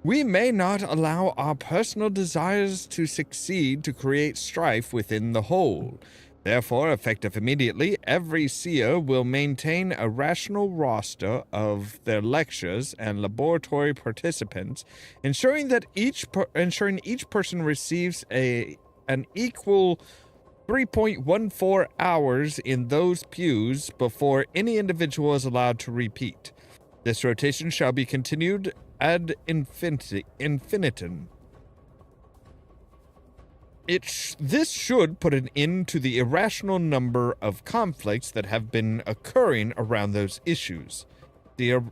A: we may not allow our personal desires to succeed to create strife within the whole. Therefore, effective immediately, every seer will maintain a rational roster of their lectures and laboratory participants, ensuring each person receives an equal 3.14 hours in those pews before any individual is allowed to repeat. This rotation shall be continued ad infinitum. This should put an end to the irrational number of conflicts that have been occurring around those issues. Dear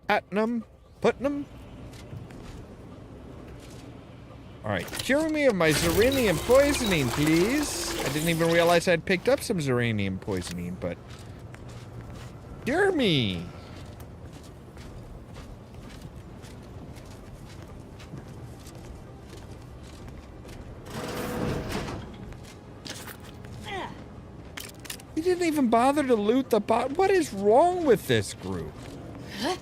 A: Putnam? Alright, cure me of my xeranium poisoning, please. I didn't even realize I'd picked up some xeranium poisoning, but... cure me! He didn't even bother to loot the bot. What is wrong with this group?
J: Huh?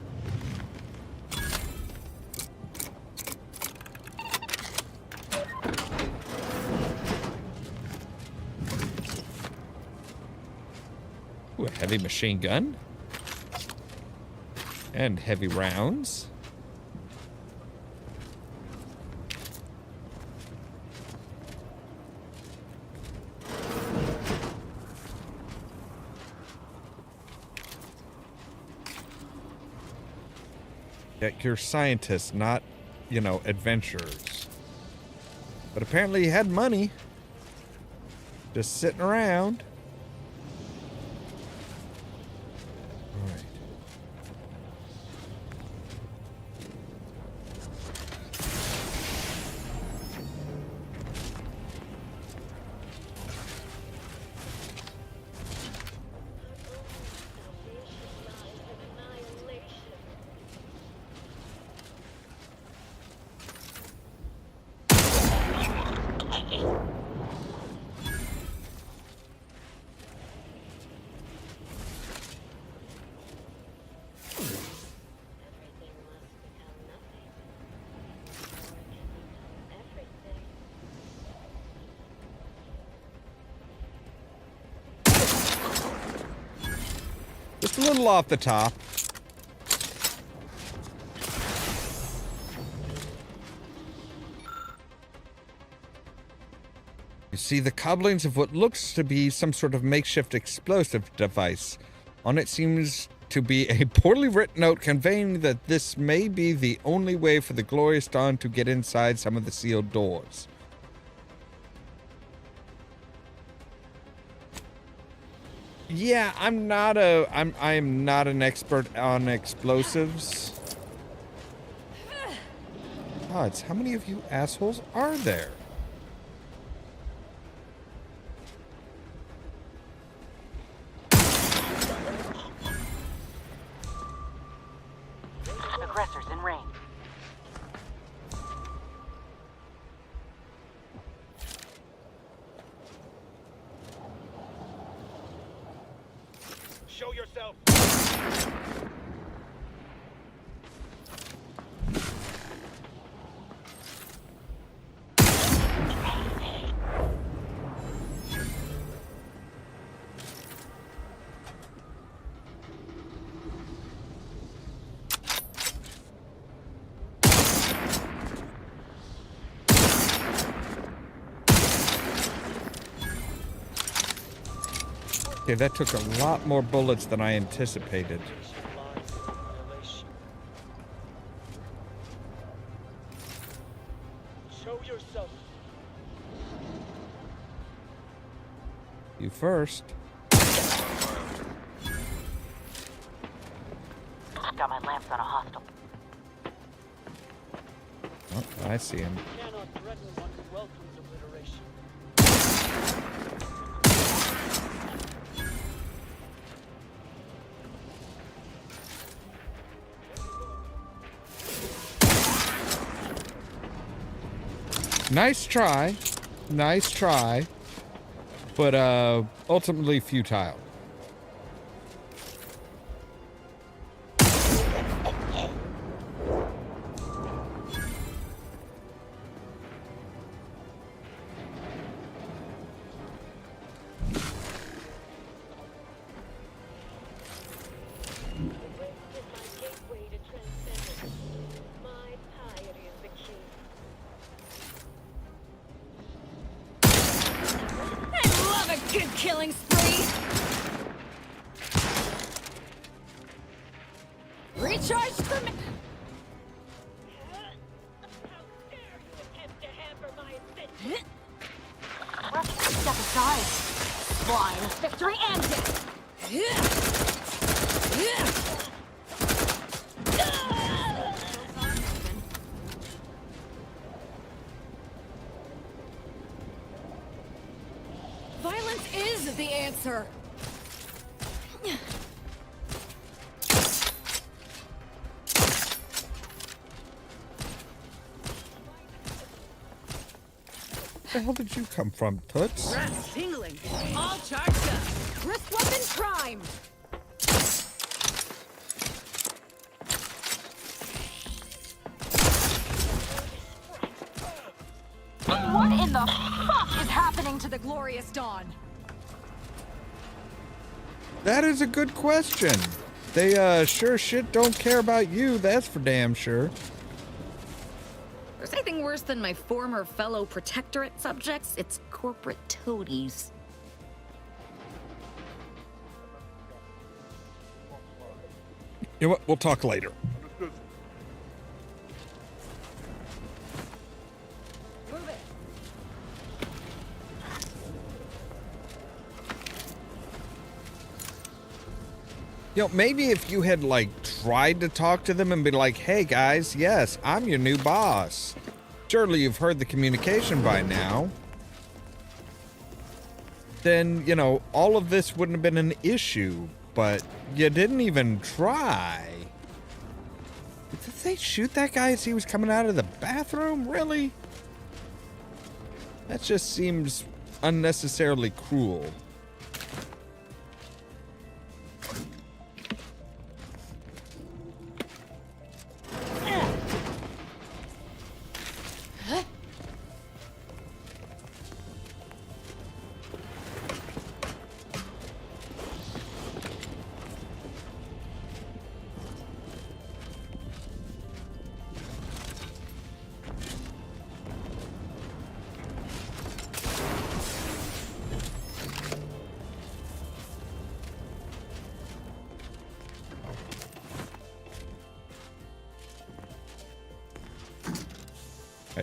A: Ooh, a heavy machine gun. And heavy rounds. Yet you're scientists, not, you know, adventurers. But apparently he had money. Just sitting around. Alright. Just a little off the top. You see the cobblings of what looks to be some sort of makeshift explosive device. On it seems to be a poorly written note conveying that this may be the only way for the Glorious Dawn to get inside some of the sealed doors. Yeah, I'm not an expert on explosives. Gods, how many of you assholes are there?
P: Aggressors in range.
N: Show yourself.
A: Okay, that took a lot more bullets than I anticipated.
N: Show yourself.
A: You first.
P: Got my lamps on a hostile.
A: Oh, I see him.
N: Cannot threaten one who welcomes obliteration.
A: Nice try. Nice try. But, ultimately futile.
B: Good killing spree! Recharge for me! side. Swine, victory and death. Violence is the answer.
A: Where the hell did you come from, Toots?
O: Rats tingling. All charged up.
B: Wrist weapon prime. What in the fuck is happening to the glorious dawn?
A: That is a good question. They sure shit don't care about you, that's for damn sure.
B: There's anything worse than my former fellow protectorate subjects? It's corporate toadies.
A: You know what? We'll talk later. You know, maybe if you had, like, tried to talk to them and be like, hey, guys, yes, I'm your new boss. Surely you've heard the communication by now. Then, you know, all of this wouldn't have been an issue, but you didn't even try. Did they shoot that guy as he was coming out of the bathroom? Really? That just seems unnecessarily cruel.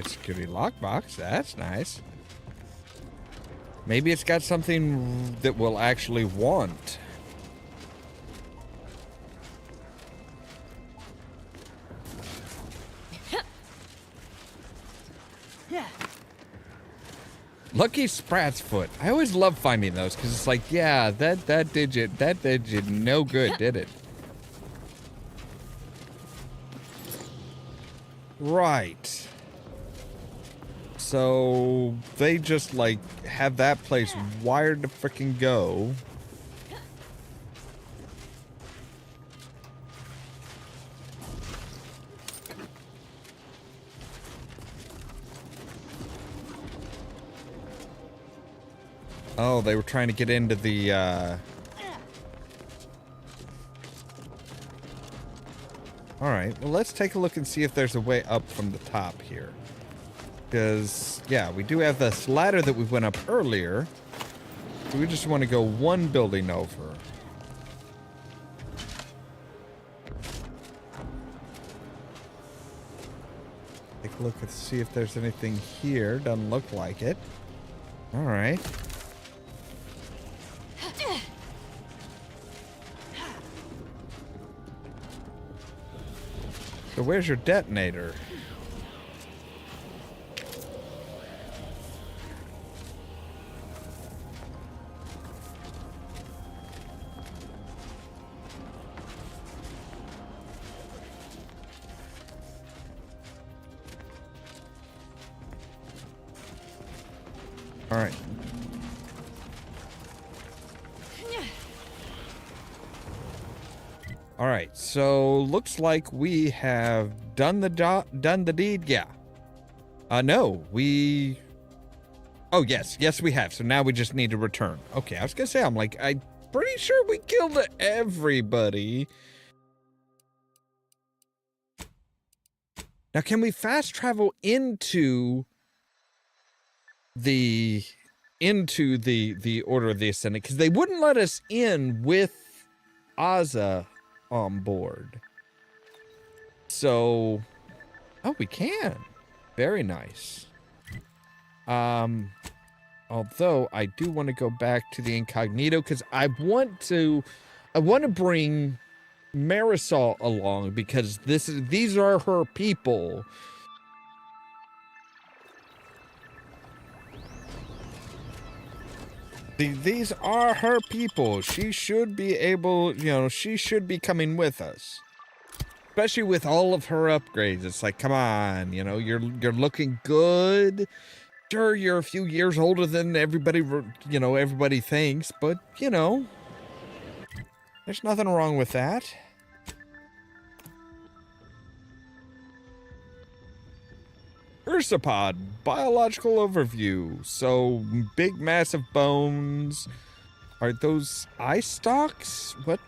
A: Security lockbox, that's nice. Maybe it's got something that we'll actually want. Lucky Sprat's foot. I always love finding those because it's like, yeah, that did no good, did it? Right. So they just like have that place wired to frickin' go. Oh, they were trying to get into the Alright, well let's take a look and see if there's a way up from the top here. Because, yeah, we do have this ladder that we went up earlier. So we just want to go one building over. Take a look and see if there's anything here. Doesn't look like it. Alright. So where's your detonator? All right. All right. So looks like we have done the deed. Yeah. No, we. Oh yes, we have. So now we just need to return. Okay, I was gonna say I'm pretty sure we killed everybody. Now, can we fast travel into the Order of the Ascendant? Because they wouldn't let us in with Ozza on board. So, oh, we can. Very nice. Although I do want to go back to the incognito because I want to bring Marisol along because these are her people. These are her people. She should be able, she should be coming with us. Especially with all of her upgrades. It's like, come on, you're looking good. Sure, you're a few years older than everybody, everybody thinks, but, there's nothing wrong with that. Ursapod, biological overview. So, big, massive bones. Are those eye stalks? What?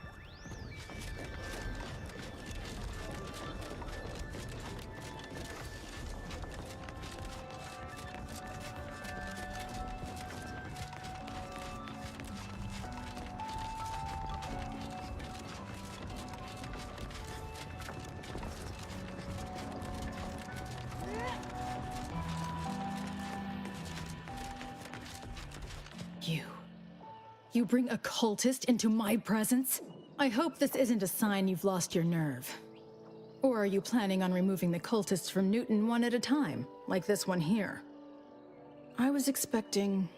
Q: You bring a cultist into my presence? I hope this isn't a sign you've lost your nerve. Or are you planning on removing the cultists from Newton one at a time, like this one here? I was expecting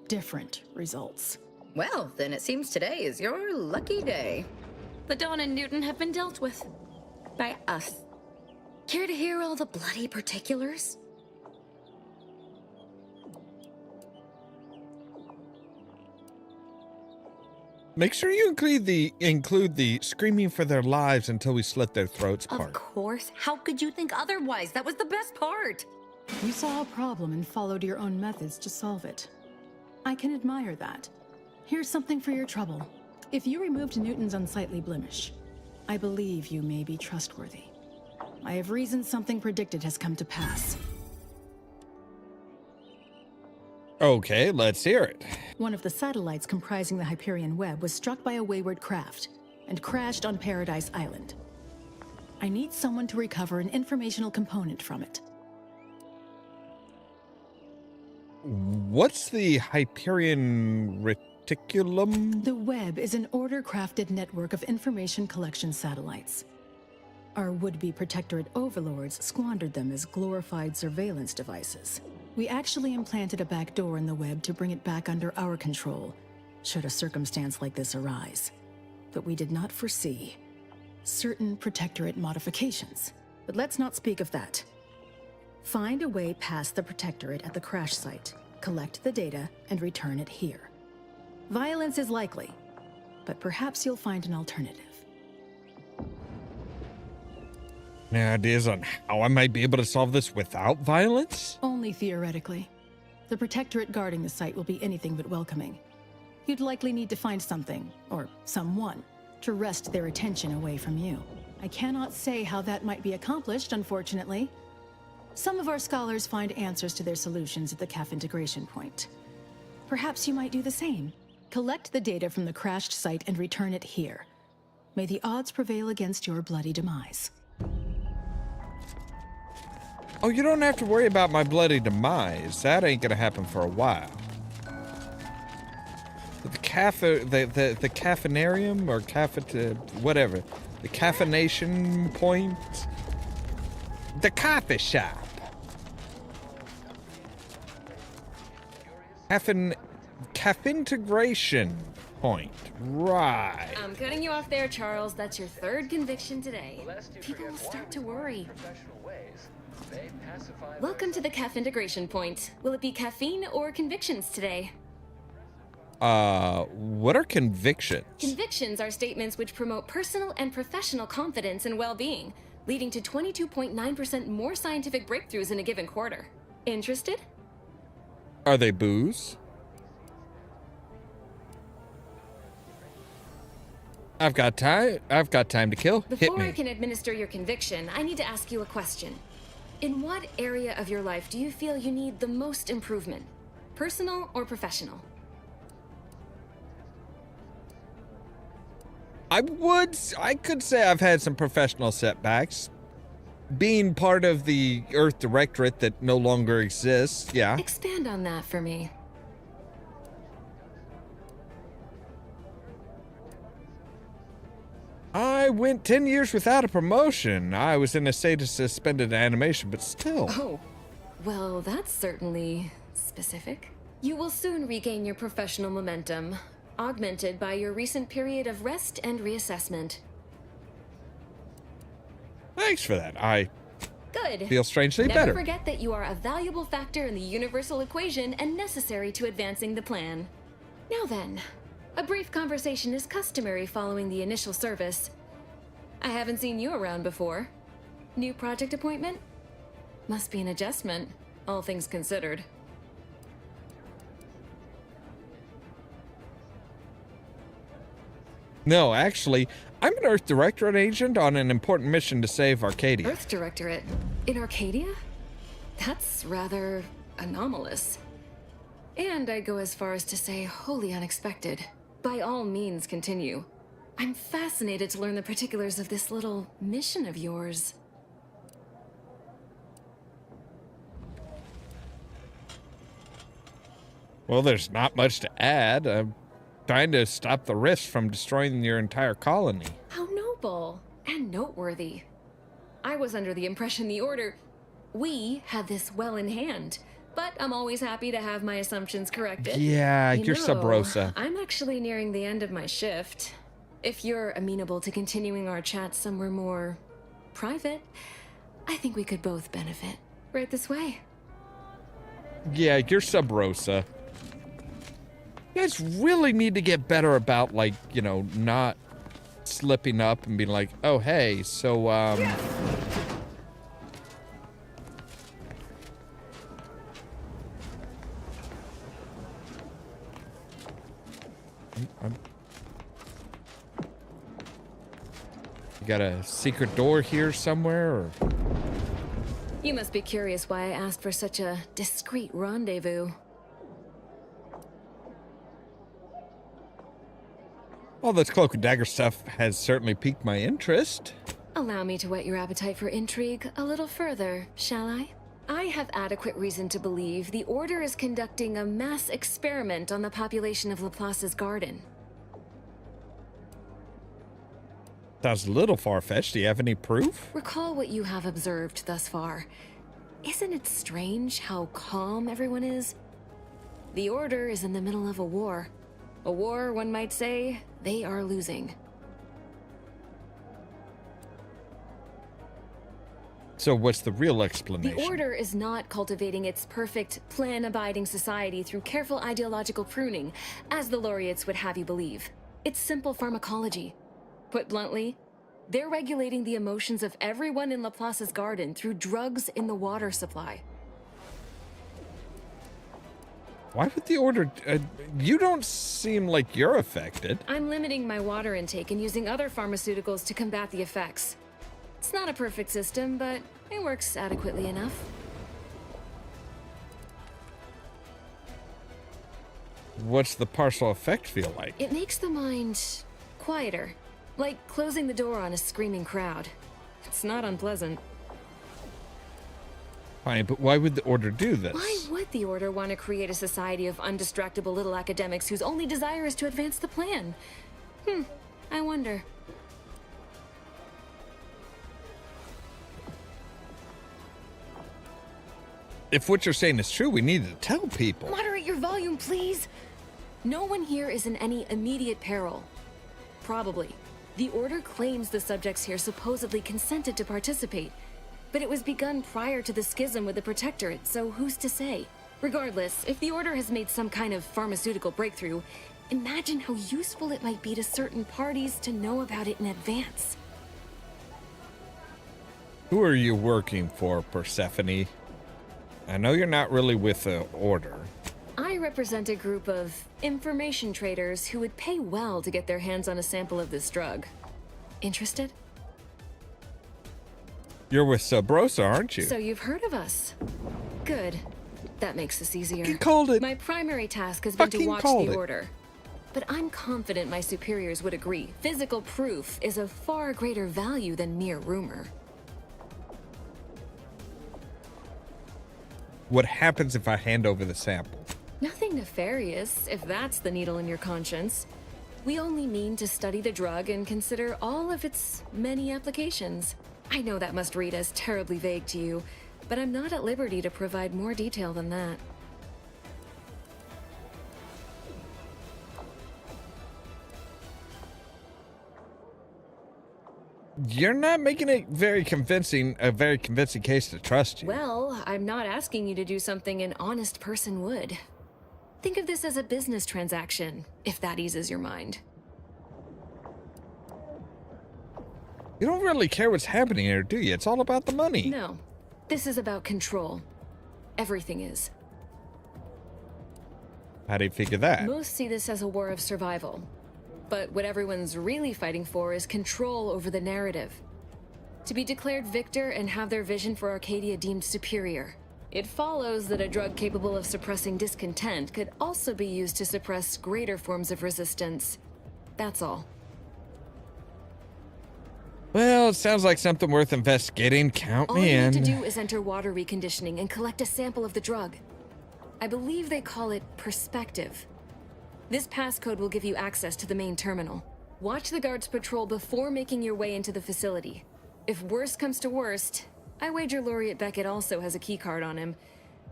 Q: different results.
B: Well, then it seems today is your lucky day. The Dawn and Newton have been dealt with. By us. Care to hear all the bloody particulars?
A: Make sure you include the screaming for their lives until we slit their throats part.
B: Of course. How could you think otherwise? That was the best part.
Q: You saw a problem and followed your own methods to solve it. I can admire that. Here's something for your trouble. If you removed Newton's unsightly blemish, I believe you may be trustworthy. I have reasons something predicted has come to pass.
A: Okay, let's hear it.
Q: One of the satellites comprising the Hyperion web was struck by a wayward craft and crashed on Paradise Island. I need someone to recover an informational component from it.
A: What's the Hyperion reticulum?
Q: The web is an order-crafted network of information collection satellites. Our would-be Protectorate overlords squandered them as glorified surveillance devices. We actually implanted a back door in the web to bring it back under our control, should a circumstance like this arise. But we did not foresee certain Protectorate modifications. But let's not speak of that. Find a way past the Protectorate at the crash site, collect the data, and return it here. Violence is likely, but perhaps you'll find an alternative.
A: Any ideas on how I might be able to solve this without violence?
Q: Only theoretically. The Protectorate guarding the site will be anything but welcoming. You'd likely need to find something, or someone, to wrest their attention away from you. I cannot say how that might be accomplished, unfortunately. Some of our scholars find answers to their solutions at the CAF integration point. Perhaps you might do the same. Collect the data from the crashed site and return it here. May the odds prevail against your bloody demise.
A: Oh, you don't have to worry about my bloody demise. That ain't gonna happen for a while. The caffeinarium or whatever. The caffeination point. The coffee shop. Caffeintegration point. Right.
B: I'm cutting you off there, Charles. That's your third conviction today. People will start to worry. Welcome to the CAF integration point. Will it be caffeine or convictions today?
A: What are convictions?
B: Convictions are statements which promote personal and professional confidence and well-being, leading to 22.9% more scientific breakthroughs in a given quarter. Interested?
A: Are they booze? I've got time to kill. Hit
B: Before
A: me.
B: I can administer your conviction, I need to ask you a question. In what area of your life do you feel you need the most improvement? Personal or professional?
A: I could say I've had some professional setbacks. Being part of the Earth Directorate that no longer exists, yeah.
B: Expand on that for me.
A: I went 10 years without a promotion. I was in a state of suspended animation, but still.
R: Oh, well, that's certainly specific. You will soon regain your professional momentum, augmented by your recent period of rest and reassessment.
A: Thanks for that. I
R: Good.
A: feel strangely
R: Never
A: better.
R: forget that you are a valuable factor in the universal equation and necessary to advancing the plan. Now then, a brief conversation is customary following the initial service. I haven't seen you around before. New project appointment? Must be an adjustment, all things considered.
A: No, actually, I'm an Earth Directorate agent on an important mission to save Arcadia.
R: Earth Directorate? In Arcadia? That's rather anomalous. And I'd go as far as to say wholly unexpected. By all means, continue. I'm fascinated to learn the particulars of this little mission of yours.
A: Well, there's not much to add. I'm trying to stop the rifts from destroying your entire colony.
R: How noble and noteworthy. I was under the impression we had this well in hand, but I'm always happy to have my assumptions corrected.
A: Yeah,
R: You
A: you're
R: know,
A: Sub Rosa.
R: I'm actually nearing the end of my shift. If you're amenable to continuing our chat somewhere more private, I think we could both benefit. Right this way.
A: Yeah, you're Sub Rosa. You guys really need to get better about, like, you know, not slipping up and being like, oh, hey, so, You got a secret door here somewhere, or?
R: You must be curious why I asked for such a discreet rendezvous.
A: All this cloak and dagger stuff has certainly piqued my interest.
R: Allow me to whet your appetite for intrigue a little further, shall I? I have adequate reason to believe the Order is conducting a mass experiment on the population of Laplace's garden.
A: Sounds a little far-fetched. Do you have any proof?
R: Recall what you have observed thus far. Isn't it strange how calm everyone is? The Order is in the middle of a war. A war, one might say, they are losing.
A: So what's the real explanation?
R: The Order is not cultivating its perfect, plan-abiding society through careful ideological pruning, as the laureates would have you believe. It's simple pharmacology. Put bluntly, they're regulating the emotions of everyone in Laplace's garden through drugs in the water supply.
A: Why would the Order... you don't seem like you're affected.
R: I'm limiting my water intake and using other pharmaceuticals to combat the effects. It's not a perfect system, but it works adequately enough.
A: What's the partial effect feel like?
R: It makes the mind quieter, like closing the door on a screaming crowd. It's not unpleasant.
A: Fine, but why would the Order do this?
R: Why would the Order want to create a society of undistractable little academics whose only desire is to advance the plan? I wonder.
A: If what you're saying is true, we need to tell people.
R: Moderate your volume, please. No one here is in any immediate peril. Probably. The Order claims the subjects here supposedly consented to participate, but it was begun prior to the schism with the Protectorate, so who's to say? Regardless, if the Order has made some kind of pharmaceutical breakthrough, imagine how useful it might be to certain parties to know about it in advance.
A: Who are you working for, Persephone? I know you're not really with the Order.
R: I represent a group of information traders who would pay well to get their hands on a sample of this drug. Interested?
A: You're with Sub Rosa, aren't you?
R: So you've heard of us. Good. That makes this easier.
A: You called it.
R: My primary task has been to
A: Fucking
R: watch
A: called
R: the
A: it.
R: Order. But I'm confident my superiors would agree. Physical proof is of far greater value than mere rumor.
A: What happens if I hand over the sample?
R: Nothing nefarious, if that's the needle in your conscience. We only mean to study the drug and consider all of its many applications. I know that must read as terribly vague to you, but I'm not at liberty to provide more detail than that.
A: You're not making a very convincing case to trust you.
R: Well, I'm not asking you to do something an honest person would. Think of this as a business transaction, if that eases your mind.
A: You don't really care what's happening here, do you? It's all about the money.
R: No, this is about control. Everything is.
A: How do you figure that?
R: Most see this as a war of survival. But what everyone's really fighting for is control over the narrative. To be declared victor and have their vision for Arcadia deemed superior. It follows that a drug capable of suppressing discontent could also be used to suppress greater forms of resistance. That's all.
A: Well, it sounds like something worth investigating. Count
R: All
A: me
R: you
A: in.
R: need to do is enter water reconditioning and collect a sample of the drug. I believe they call it perspective. This passcode will give you access to the main terminal. Watch the guards patrol before making your way into the facility. If worst comes to worst, I wager Laureate Beckett also has a keycard on him,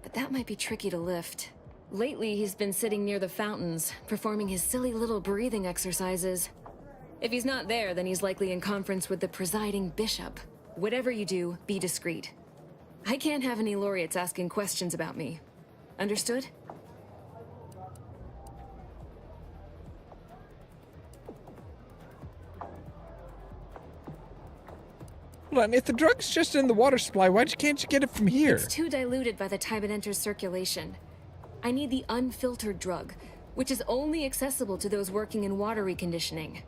R: but that might be tricky to lift. Lately, he's been sitting near the fountains, performing his silly little breathing exercises. If he's not there, then he's likely in conference with the presiding bishop. Whatever you do, be discreet. I can't have any laureates asking questions about me. Understood?
A: Hold on, if the drug's just in the water supply, can't you get it from here?
R: It's too diluted by the time it enters circulation. I need the unfiltered drug, which is only accessible to those working in water reconditioning.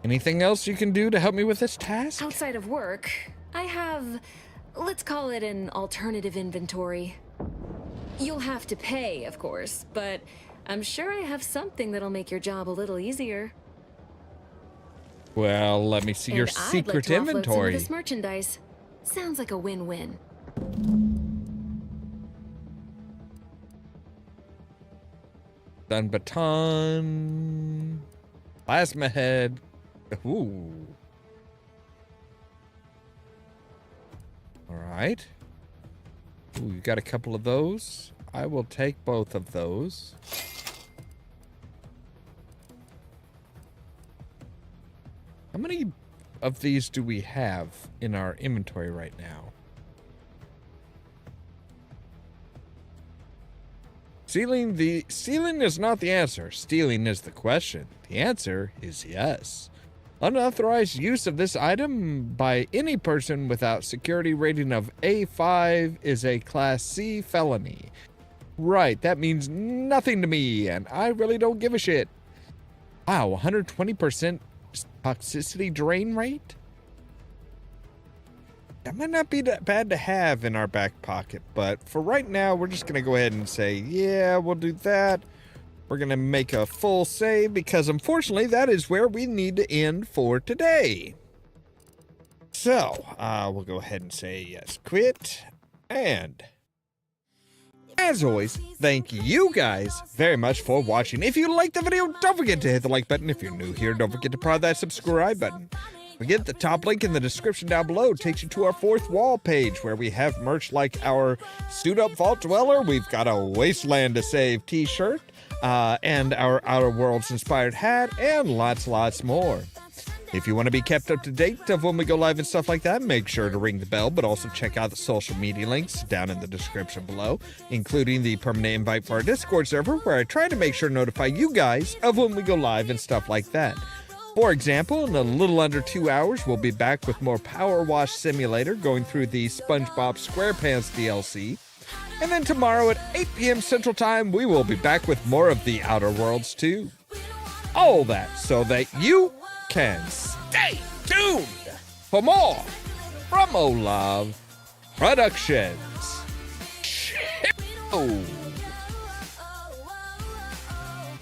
A: Anything else you can do to help me with this task?
R: Outside of work, I have, let's call it an alternative inventory. You'll have to pay, of course, but I'm sure I have something that'll make your job a little easier.
A: Well, let me see your secret
R: I'd like to offload
A: inventory.
R: some of this merchandise. Sounds like a win-win.
A: Stun baton. Plasma head. Ooh. All right. Ooh, you got a couple of those. I will take both of those. How many of these do we have in our inventory right now? Stealing is not the answer. Stealing is the question. The answer is yes. Unauthorized use of this item by any person without security rating of A5 is a Class C felony. Right, that means nothing to me, and I really don't give a shit. Wow, 120% toxicity drain rate? That might not be that bad to have in our back pocket, but for right now, we're just going to go ahead and say, yeah, we'll do that. We're going to make a full save because unfortunately, that is where we need to end for today. So, we'll go ahead and say yes, quit. And as always, thank you guys very much for watching. If you liked the video, don't forget to hit the like button. If you're new here, don't forget to press that subscribe button. Again, the top link in the description down below takes you to our fourth wall page where we have merch like our Suit Up Vault Dweller. We've got a Wasteland to Save t-shirt and our Outer Worlds inspired hat and lots more. If you want to be kept up to date of when we go live and stuff like that, make sure to ring the bell, but also check out the social media links down in the description below, including the permanent invite for our Discord server where I try to make sure to notify you guys of when we go live and stuff like that. For example, in a little under 2 hours, we'll be back with more Power Wash Simulator going through the SpongeBob SquarePants DLC. And then tomorrow at 8 p.m. Central Time, we will be back with more of the Outer Worlds 2. All that so that you can stay tuned for more from Ollamh Productions. Cheerio.